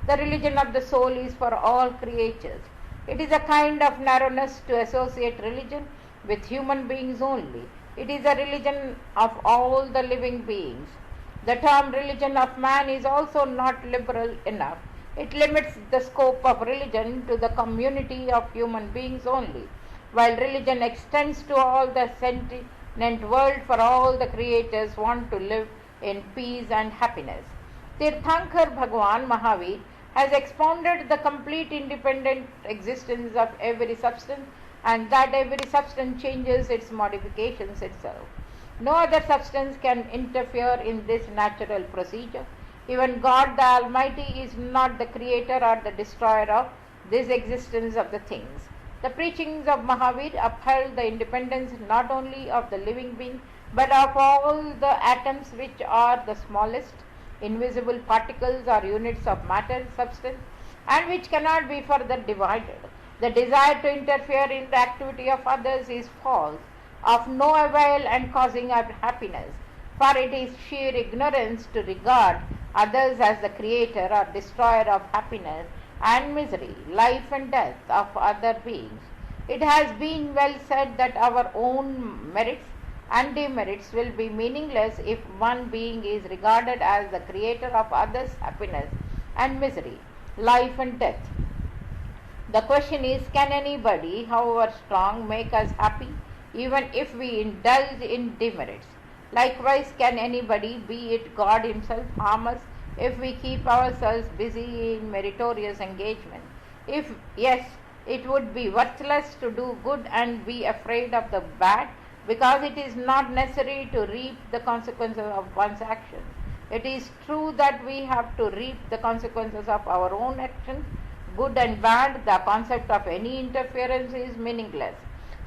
The religion of the soul is for all creatures. It is a kind of narrowness to associate religion with human beings only. It is a religion of all the living beings. The term religion of man is also not liberal enough. It limits the scope of religion to the community of human beings only, while religion extends to all the sentient world, for all the creators want to live in peace and happiness. Tirthankar Bhagwan Mahavir has expounded the complete independent existence of every substance, and that every substance changes its modifications itself. No other substance can interfere in this natural procedure. Even God the Almighty is not the creator or the destroyer of this existence of the things. The preachings of Mahavir upheld the independence not only of the living being but of all the atoms, which are the smallest invisible particles or units of matter substance, and which cannot be further divided. The desire to interfere in the activity of others is false, of no avail and causing unhappiness, for it is sheer ignorance to regard others as the creator or destroyer of happiness and misery, life and death of other beings. It has been well said that our own merits and demerits will be meaningless if one being is regarded as the creator of others' happiness and misery, life and death. The question is, can anybody, however strong, make us happy even if we indulge in demerits? Likewise, can anybody, be it God himself, harm us if we keep ourselves busy in meritorious engagement? If yes, it would be worthless to do good and be afraid of the bad, because it is not necessary to reap the consequences of one's actions. It is true that we have to reap the consequences of our own actions, good and bad. The concept of any interference is meaningless.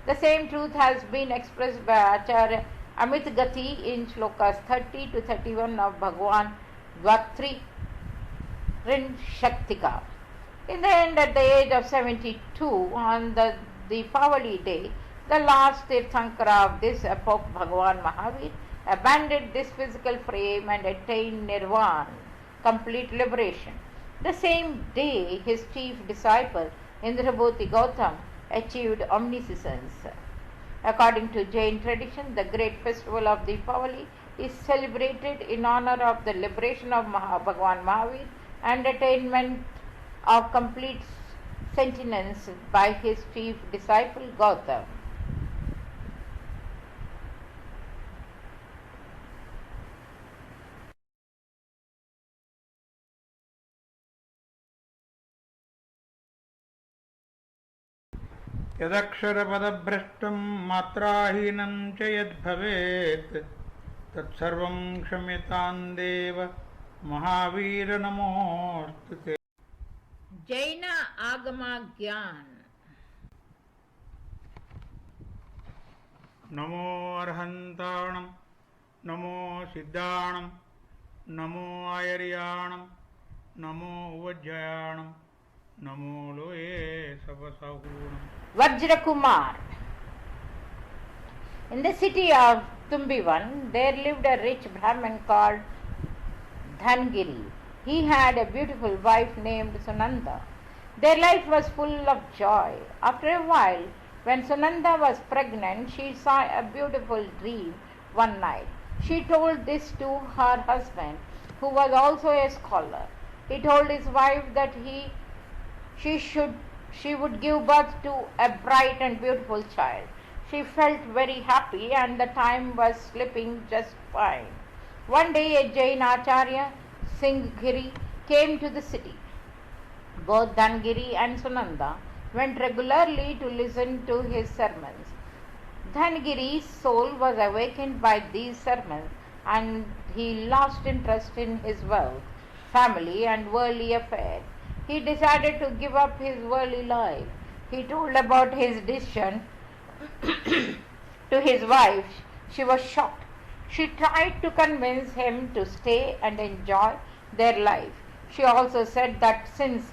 The same truth has been expressed by Acharya Amit Gati in shlokas 30 to 31 of Bhagwan Dvatri Rind Shaktika. In the end, at the age of 72, on the Deepavali day, the last Tirthankara of this epoch, Bhagwan Mahavir, abandoned this physical frame and attained Nirvana, complete liberation. The same day, his chief disciple, Indrabhuti Gautam, achieved omniscience. According to Jain tradition, the great festival of Deepavali is celebrated in honor of the liberation of Bhagwan Mahavir and attainment of complete sentience by his chief disciple Gautam. यदक्षरपदभ्रष्टं मात्राहीनं च यद्भवेत् तत्सर्वं क्षम्यतां देव महावीर नमोऽस्तु ते। Jaina Agama Gyan. NaMo अर्हन्ताणं NaMo सिद्धाणं NaMo आयर्याणं NaMo उवज्जयाणं NaMo लोये सबसहूणम्। Vajra Kumar. In the city of Tumbivan, there lived a rich Brahmin called Dhangiri. He had a beautiful wife named Sunanda. Their life was full of joy. After a while, when Sunanda was pregnant, she saw a beautiful dream one night. She told this to her husband, who was also a scholar. He told his wife that she would give birth to a bright and beautiful child. She felt very happy and the time was slipping just fine. One day a Jain Acharya, Singhgiri, came to the city. Both Dhangiri and Sunanda went regularly to listen to his sermons. Dhangiri's soul was awakened by these sermons and he lost interest in his wealth, family and worldly affairs. He decided to give up his worldly life. he told about his decision to his wife. She was shocked. She tried to convince him to stay and enjoy their life. She also said that since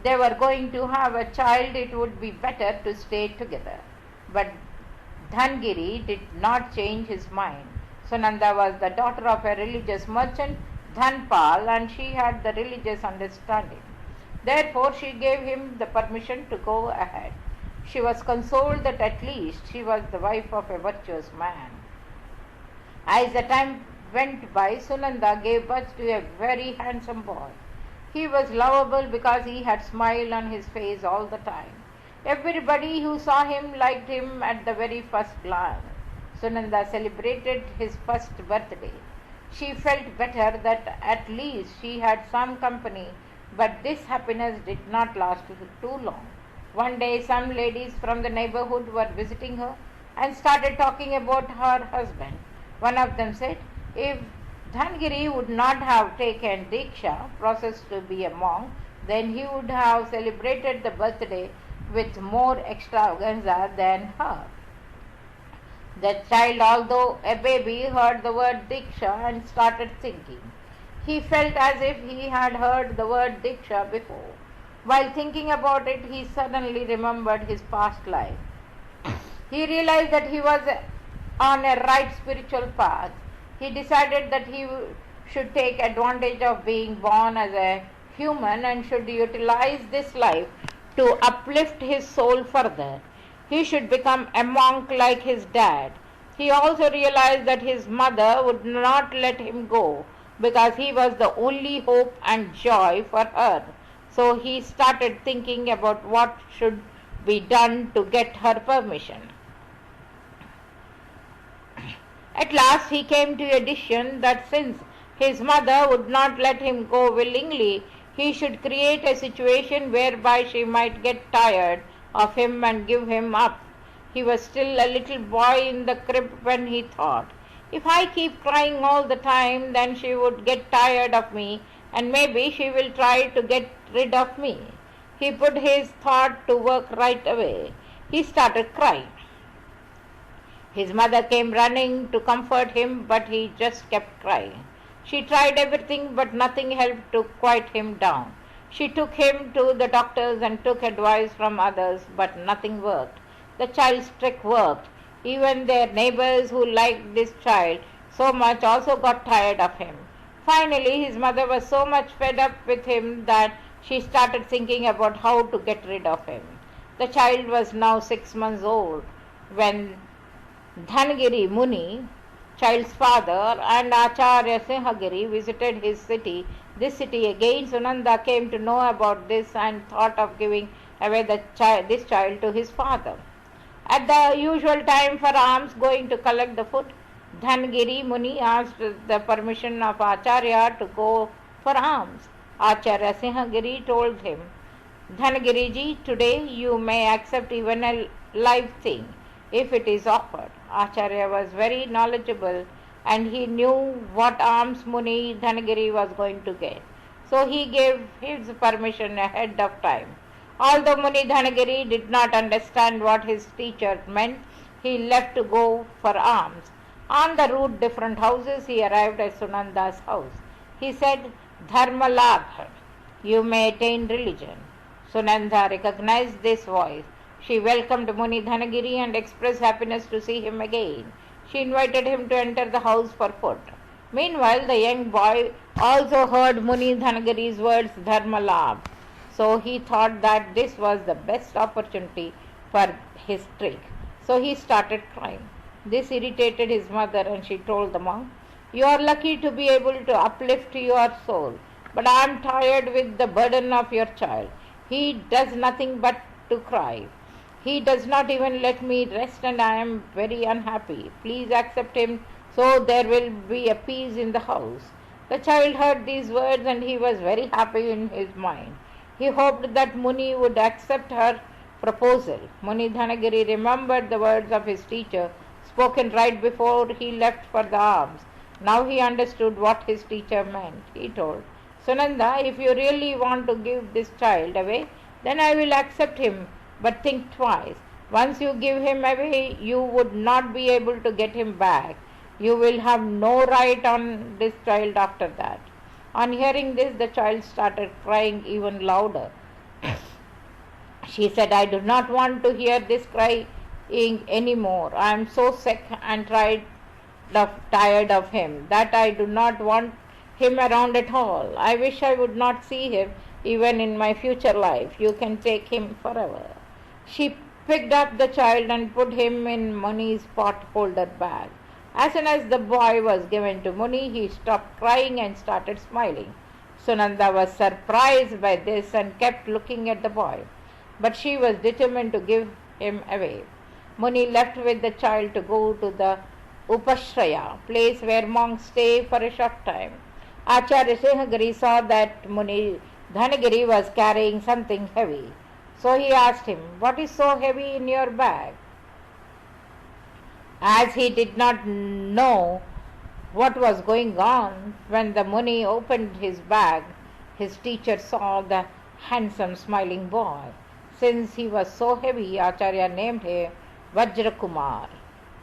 they were going to have a child, it would be better to stay together. But Dhangiri did not change his mind. Sunanda was the daughter of a religious merchant, Dhanpal, and she had the religious understanding. Therefore, she gave him the permission to go ahead. She was consoled that at least she was the wife of a virtuous man. As the time went by, Sunanda gave birth to a very handsome boy. He was lovable because he had smile on his face all the time. Everybody who saw him liked him at the very first glance. Sunanda celebrated his first birthday. She felt better that at least she had some company, but this happiness did not last too long. One day some ladies from the neighborhood were visiting her and started talking about her husband. One of them said, if Dhangiri would not have taken Diksha, process to be a monk, then he would have celebrated the birthday with more extravaganza than her. The child, although a baby, heard the word Diksha and started thinking. He felt as if he had heard the word Diksha before. While thinking about it, he suddenly remembered his past life. He realized that he was on a right spiritual path. He decided that he should take advantage of being born as a human and should utilize this life to uplift his soul further. He should become a monk like his dad. He also realized that his mother would not let him go because he was the only hope and joy for her. So he started thinking about what should be done to get her permission. At last he came to a decision that since his mother would not let him go willingly, he should create a situation whereby she might get tired of him and give him up. He was still a little boy in the crib when he thought, if I keep crying all the time, then she would get tired of me and maybe she will try to get rid of me. He put his thought to work right away. He started crying. His mother came running to comfort him, but he just kept crying. She tried everything, but nothing helped to quiet him down. She took him to the doctors and took advice from others, but nothing worked. The child's trick worked. Even their neighbors who liked this child so much also got tired of him. Finally, his mother was so much fed up with him that she started thinking about how to get rid of him. The child was now 6 months old when Dhanagiri Muni, child's father, and Acharya Sinhagiri visited his city. This city again, Sunanda came to know about this and thought of giving away this child to his father. At the usual time for alms, going to collect the food, Dhanagiri Muni asked the permission of Acharya to go for alms. Acharya Sinhagiri told him, Dhanagiri-ji, today you may accept even a live thing if it is offered. Acharya was very knowledgeable and he knew what alms Muni Dhanagiri was going to get. So he gave his permission ahead of time. Although Muni Dhanagiri did not understand what his teacher meant, he left to go for alms. On the route different houses, he arrived at Sunanda's house. He said, Dharma Labha, you may attain religion. Sunanda recognized this voice. She welcomed Muni Dhanagiri and expressed happiness to see him again. She invited him to enter the house for food. Meanwhile, the young boy also heard Muni Dhanagiri's words, Dharma Labha. So he thought that this was the best opportunity for his trick. So he started crying. This irritated his mother and she told the monk, you are lucky to be able to uplift your soul, but I am tired with the burden of your child. He does nothing but to cry. He does not even let me rest and I am very unhappy. Please accept him so there will be a peace in the house. The child heard these words and he was very happy in his mind. He hoped that Muni would accept her proposal. Muni Dhanagiri remembered the words of his teacher spoken right before he left for the alms. Now he understood what his teacher meant. He told, Sunanda, if you really want to give this child away, then I will accept him. but think twice. Once you give him away, you would not be able to get him back. You will have no right on this child after that." On hearing this, the child started crying even louder. She said, "I do not want to hear this crying any more. I am so sick and tired of him that I do not want him around at all. I wish I would not see him even in my future life. You can take him forever." She picked up the child and put him in Muni's pot holder bag. As soon as the boy was given to Muni, he stopped crying and started smiling. Sunanda was surprised by this and kept looking at the boy, but she was determined to give him away. Muni left with the child to go to the Upashraya, place where monks stay for a short time. Acharya Sinhagiri saw that Muni Dhanagiri was carrying something heavy. So he asked him, "What is so heavy in your bag?" As he did not know what was going on, when the Muni opened his bag, his teacher saw the handsome smiling boy. Since he was so heavy, Acharya named him Vajrakumar.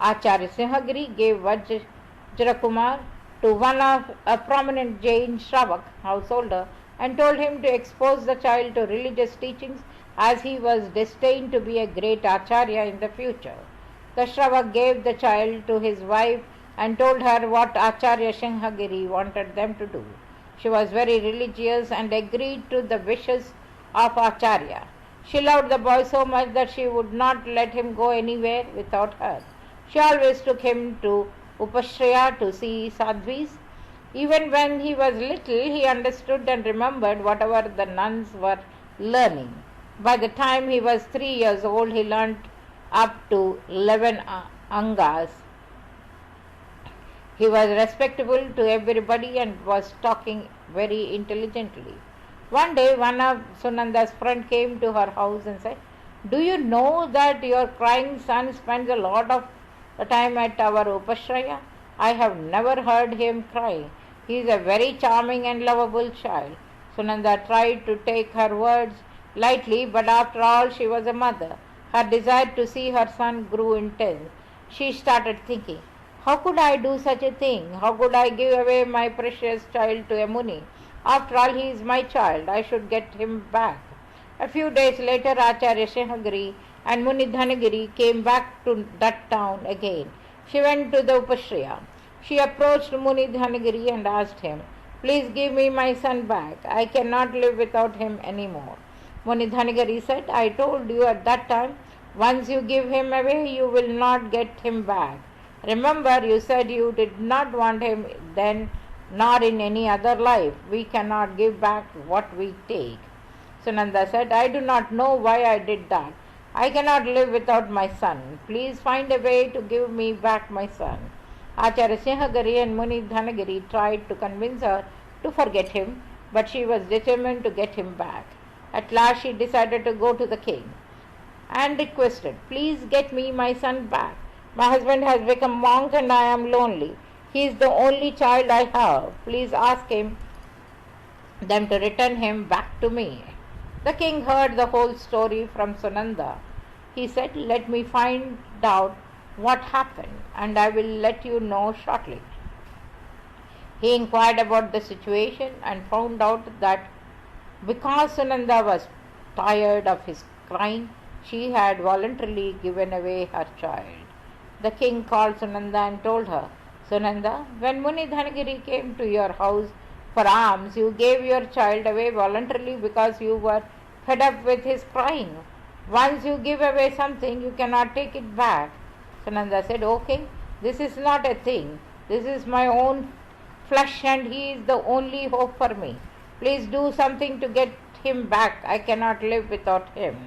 Acharya Sinhagiri gave Vajrakumar to one of a prominent Jain Shravak householder and told him to expose the child to religious teachings, as he was destined to be a great Acharya in the future. The Shravak gave the child to his wife and told her what Acharya Sinhagiri wanted them to do. She was very religious and agreed to the wishes of Acharya. She loved the boy so much that she would not let him go anywhere without her. She always took him to Upashraya to see sadhvis. Even when he was little, he understood and remembered whatever the nuns were learning. By the time he was 3 years old, he learnt up to 11 angas. He was respectable to everybody and was talking very intelligently. One day, one of Sunanda's friends came to her house and said, "Do you know that your crying son spends a lot of the time at our Upashraya? I have never heard him cry. He is a very charming and lovable child." Sunanda tried to take her words lightly, but after all, she was a mother. Her desire to see her son grew intense. She started thinking, "How could I do such a thing? How could I give away my precious child to a Muni? After all, he is my child. I should get him back." A few days later, Acharya Sinhagiri and Muni Dhanagiri came back to that town again. She went to the Upashraya. She approached Muni Dhanagiri and asked him, "Please give me my son back. I cannot live without him anymore." Muni Dhanagiri said, "I told you at that time, once you give him away, you will not get him back. Remember, you said you did not want him then, nor in any other life. We cannot give back what we take." Sunanda said, "I do not know why I did that. I cannot live without my son. Please find a way to give me back my son." Acharya Sinhagiri and Muni Dhanagiri tried to convince her to forget him, but she was determined to get him back. At last she decided to go to the king and requested, "Please get me my son back. My husband has become monk and I am lonely. He is the only child I have. Please ask them to return him back to me." The king heard the whole story from Sunanda. He said, "Let me find out what happened and I will let you know shortly." He inquired about the situation and found out that because Sunanda was tired of his crying, she had voluntarily given away her child. The king called Sunanda and told her, "Sunanda, when Muni Dhanagiri came to your house for alms, you gave your child away voluntarily because you were fed up with his crying. Once you give away something, you cannot take it back." Sunanda said, "Okay, this is not a thing. This is my own flesh and he is the only hope for me. Please do something to get him back. I cannot live without him."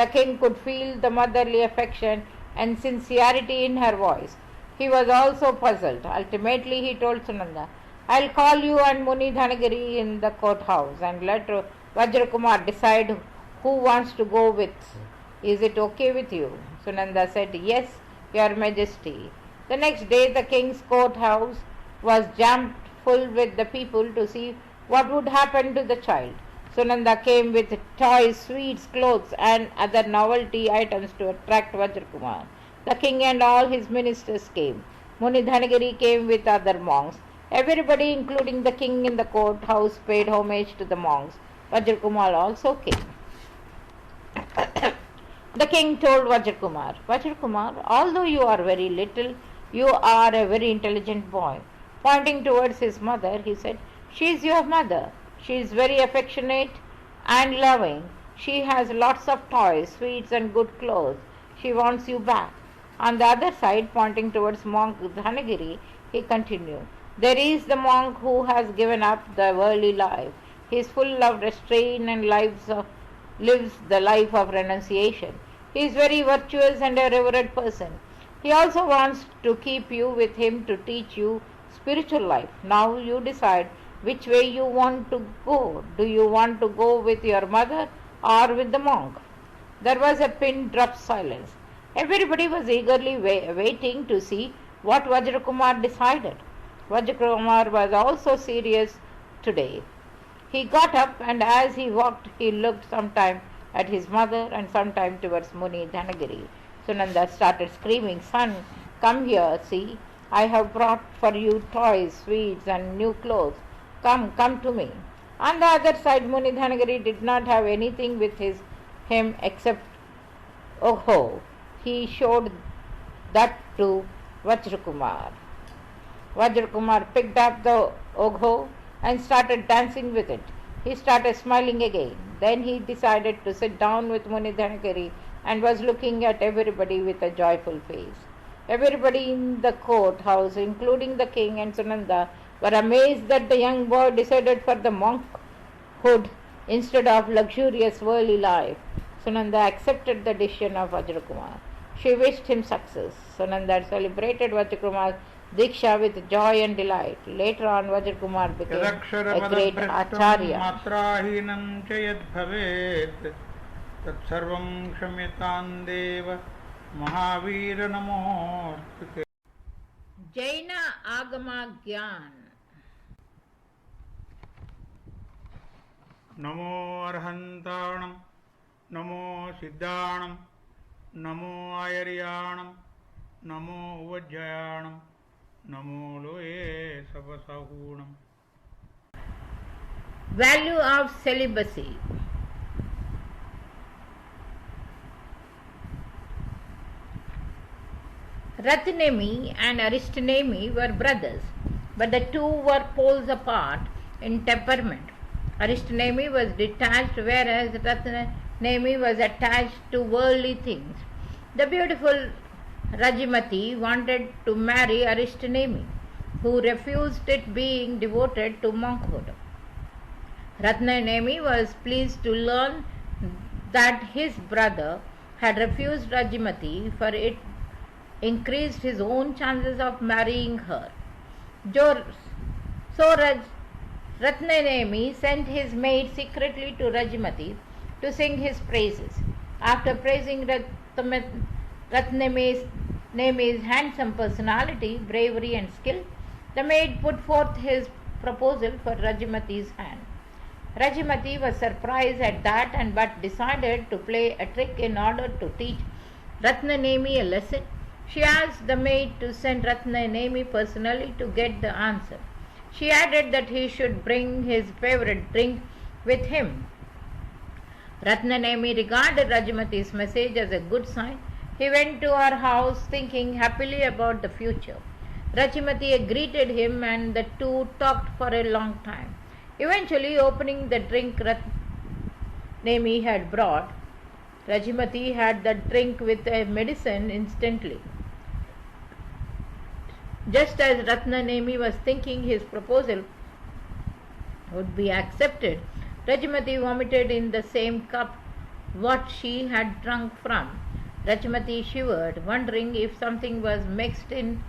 The king could feel the motherly affection and sincerity in her voice. He was also puzzled. Ultimately, he told Sunanda, "I'll call you and Muni Dhanagiri in the courthouse and let Vajrakumar decide who wants to go with. Is it okay with you?" Sunanda said, "Yes, Your Majesty." The next day, the king's courthouse was jammed full with the people to see what would happen to the child. Sunanda came with toys, sweets, clothes, and other novelty items to attract Vajrakumar. The king and all his ministers came. Muni Dhanagiri came with other monks. Everybody, including the king in the court house, paid homage to the monks. Vajrakumar also came. The king told Vajrakumar, Vajrakumar, although you are very little, you are a very intelligent boy. Pointing towards his mother, he said, she is your mother. She is very affectionate and loving. She has lots of toys, sweets, and good clothes. She wants you back. On the other side, pointing towards monk Dhanagiri, he continued, there is the monk who has given up the worldly life. He is full of restraint and lives the life of renunciation. He is very virtuous and a reverent person. He also wants to keep you with him to teach you spiritual life. Now you decide which way you want to go. Do you want to go with your mother or with the monk? There was a pin-drop silence. Everybody was eagerly waiting to see what Vajrakumar decided. Vajrakumar was also serious today. He got up, and as he walked, he looked sometime at his mother and sometime towards Muni Dhanagiri. Sunanda started screaming, son, come here, see, I have brought for you toys, sweets, and new clothes. Come to me. On the other side, Muni Dhanagiri did not have anything with him except Ogho. He showed that to Vajrakumar. Vajrakumar picked up the Ogho and started dancing with it. He started smiling again. Then he decided to sit down with Muni Dhanagiri and was looking at everybody with a joyful face. Everybody in the court house, including the king and Sunanda, were amazed that the young boy decided for the monkhood instead of luxurious worldly life. Sunanda accepted the decision of Vajrakumar. She wished him success. Sunanda celebrated Vajrakumar's Diksha with joy and delight. Later on, Vajrakumar became a great acharya. Matrahinam chayad bhavet tatsarvam kshamyatam deva Mahavira Namostate. Jaina Agama Gyan. Namo Arhantanam, Namo Siddhanam, Namo Ayaryanam, Namo Uvajjayanam, Namo Loe Sabasahunam. Value of celibacy. Ratnemi and Aristonemi were brothers, but the two were poles apart in temperament. Aristonemi was detached, whereas Ratnemi was attached to worldly things. The beautiful Rajimati wanted to marry Aristonemi, who refused it, being devoted to monkhood. Ratnanemi was pleased to learn that his brother had refused Rajimati, for it increased his own chances of marrying her. So Ratnanemi sent his maid secretly to Rajimati to sing his praises. After praising Ratnanemi's handsome personality, bravery and skill, the maid put forth his proposal for Rajimati's hand. Rajimati was surprised at that but decided to play a trick in order to teach Ratnanemi a lesson. She asked the maid to send Ratnanemi personally to get the answer. She added that he should bring his favorite drink with him. Ratnanemi regarded Rajimati's message as a good sign. He went to her house thinking happily about the future. Rajimati greeted him and the two talked for a long time. Eventually, opening the drink Ratnanemi had brought, Rajimati had the drink with a medicine instantly. Just as Ratnanemi was thinking his proposal would be accepted, Rajimati vomited in the same cup what she had drunk from. Rajimati shivered, wondering if something was mixed in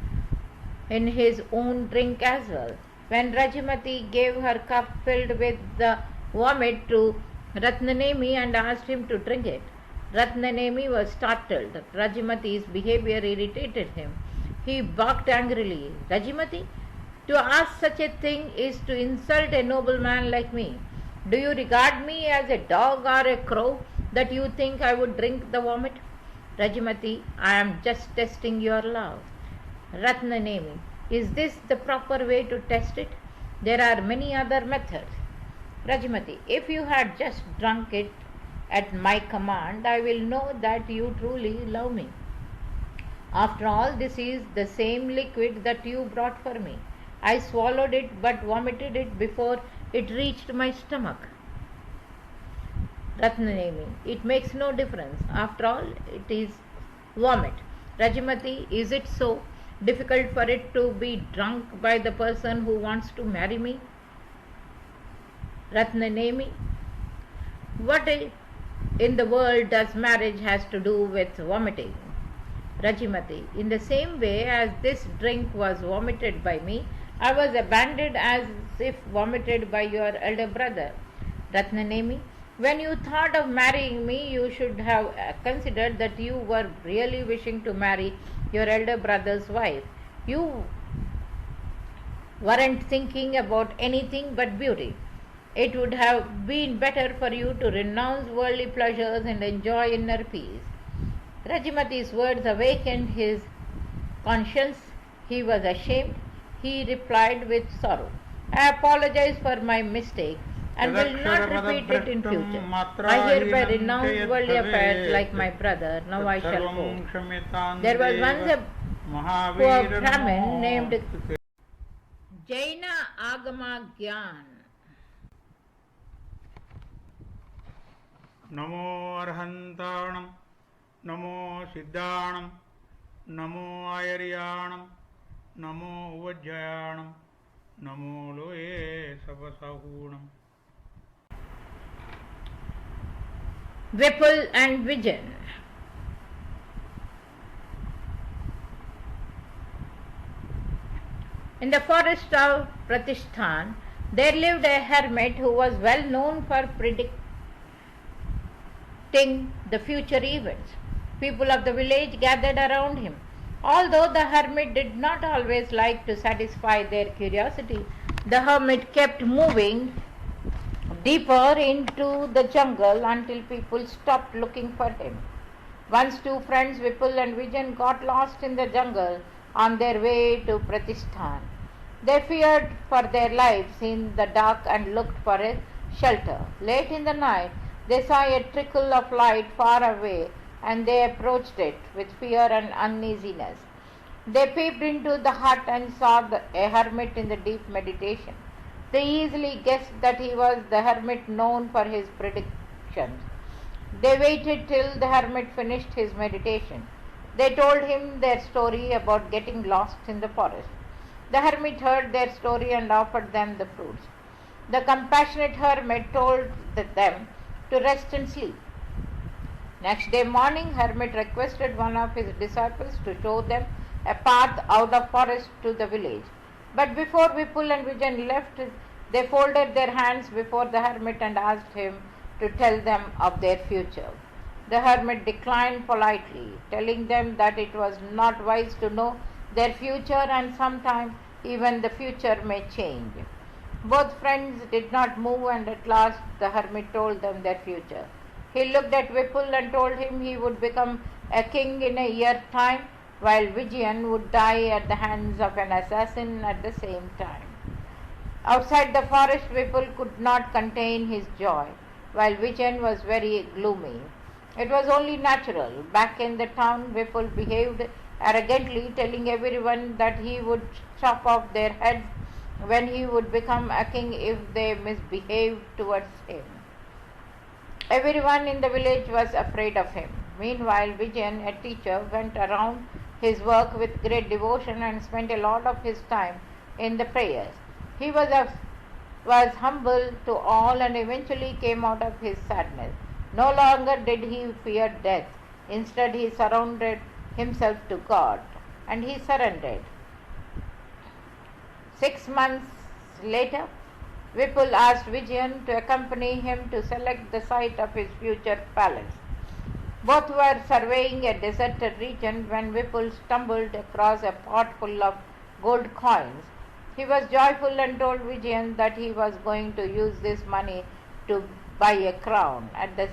his own drink as well. When Rajimati gave her cup filled with the vomit to Ratnanemi and asked him to drink it, Ratnanemi was startled. Rajimati's behavior irritated him. He barked angrily, Rajimati, to ask such a thing is to insult a noble man like me. Do you regard me as a dog or a crow that you think I would drink the vomit? Rajamati, I am just testing your love. Ratnanemi, is this the proper way to test it? There are many other methods. Rajamati, if you had just drunk it at my command, I will know that you truly love me. After all, this is the same liquid that you brought for me. I swallowed it but vomited it before it reached my stomach. Ratnanemi, it makes no difference. After all, it is vomit. Rajamati, is it so difficult for it to be drunk by the person who wants to marry me? Ratnanemi, what in the world does marriage has to do with vomiting? Rajamati, in the same way as this drink was vomited by me, I was abandoned as if vomited by your elder brother. Ratnanemi, when you thought of marrying me, you should have considered that you were really wishing to marry your elder brother's wife. You weren't thinking about anything but beauty. It would have been better for you to renounce worldly pleasures and enjoy inner peace. Rajamati's words awakened his conscience. He was ashamed. He replied with sorrow, I apologize for my mistake and will not repeat it in future. I hereby renounce worldly affairs like my brother. Now I shall go. There was once a poor Brahmin named Jaina Agama Gyan. NaMo अर्हन्ताणं NaMo सिद्धाणं NaMo आयर्याणं NaMo उवज्जयाणं NaMo लोये सपसहूणम्. Vipul and Vijayan. In the forest of Pratishthan, there lived a hermit who was well known for predicting the future events. People of the village gathered around him. Although the hermit did not always like to satisfy their curiosity, the hermit kept moving deeper into the jungle until people stopped looking for him. Once two friends, Vipul and Vijayan, got lost in the jungle on their way to Pratishthan. They feared for their lives in the dark and looked for a shelter. Late in the night, they saw a trickle of light far away and they approached it with fear and uneasiness. They peeped into the hut and saw a hermit in the deep meditation. They easily guessed that he was the hermit known for his predictions. They waited till the hermit finished his meditation. They told him their story about getting lost in the forest. The hermit heard their story and offered them the fruits. The compassionate hermit told them to rest and sleep. Next day morning, hermit requested one of his disciples to show them a path out of forest to the village. But before Vipul and Vijayan left, they folded their hands before the hermit and asked him to tell them of their future. The hermit declined politely, telling them that it was not wise to know their future and sometime even the future may change. Both friends did not move and at last the hermit told them their future. He looked at Vipul and told him he would become a king in a year's time, while Vijayan would die at the hands of an assassin at the same time. Outside the forest, Vipul could not contain his joy, while Vijayan was very gloomy. It was only natural. Back in the town, Vipul behaved arrogantly, telling everyone that he would chop off their heads when he would become a king if they misbehaved towards him. Everyone in the village was afraid of him. Meanwhile, Vijayan, a teacher, went around his work with great devotion and spent a lot of his time in the prayers. He was humble to all and eventually came out of his sadness. No longer did he fear death. Instead, he surrendered himself to God and he surrendered. 6 months later, Vipul asked Vijayan to accompany him to select the site of his future palace. Both were surveying a deserted region when Vipul stumbled across a pot full of gold coins. He was joyful and told Vijayan that he was going to use this money to buy a crown. At this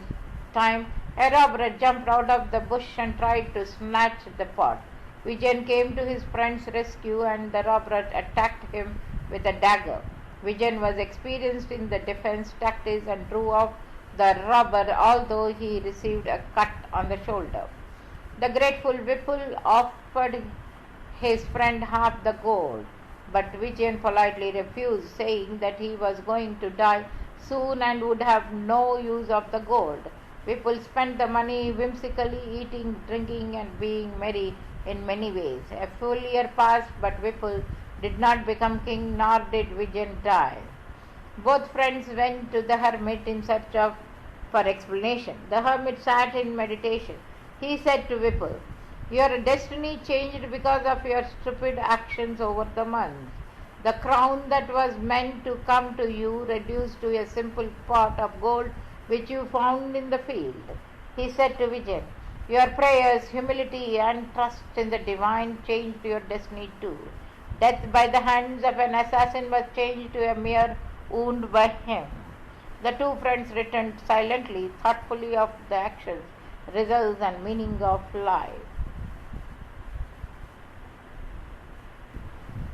time, a robber jumped out of the bush and tried to snatch the pot. Vijayan came to his friend's rescue and the robber attacked him with a dagger. Vijayan was experienced in the defense tactics and drew off the robber, although he received a cut on the shoulder. The grateful Vipul offered his friend half the gold, but Vijayan politely refused, saying that he was going to die soon and would have no use of the gold. Vipul spent the money whimsically, eating, drinking, and being merry in many ways. A full year passed, but Vipul did not become king, nor did Vijayan die. Both friends went to the hermit in search for explanation. The hermit sat in meditation. He said to Vipul, "Your destiny changed because of your stupid actions over the months. The crown that was meant to come to you reduced to a simple pot of gold which you found in the field." He said to Vijayan, "Your prayers, humility, and trust in the divine changed your destiny too. Death by the hands of an assassin was changed to a mere wound by him." The two friends returned silently, thoughtfully of the actions, results, and meaning of life.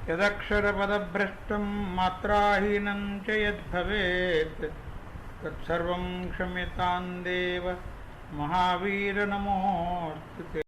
यदक्षरपदभ्रष्टं मात्राहीनं च यद्भवेत् तत्सर्वं क्षम्यतां देव महावीर नमोऽस्तुते।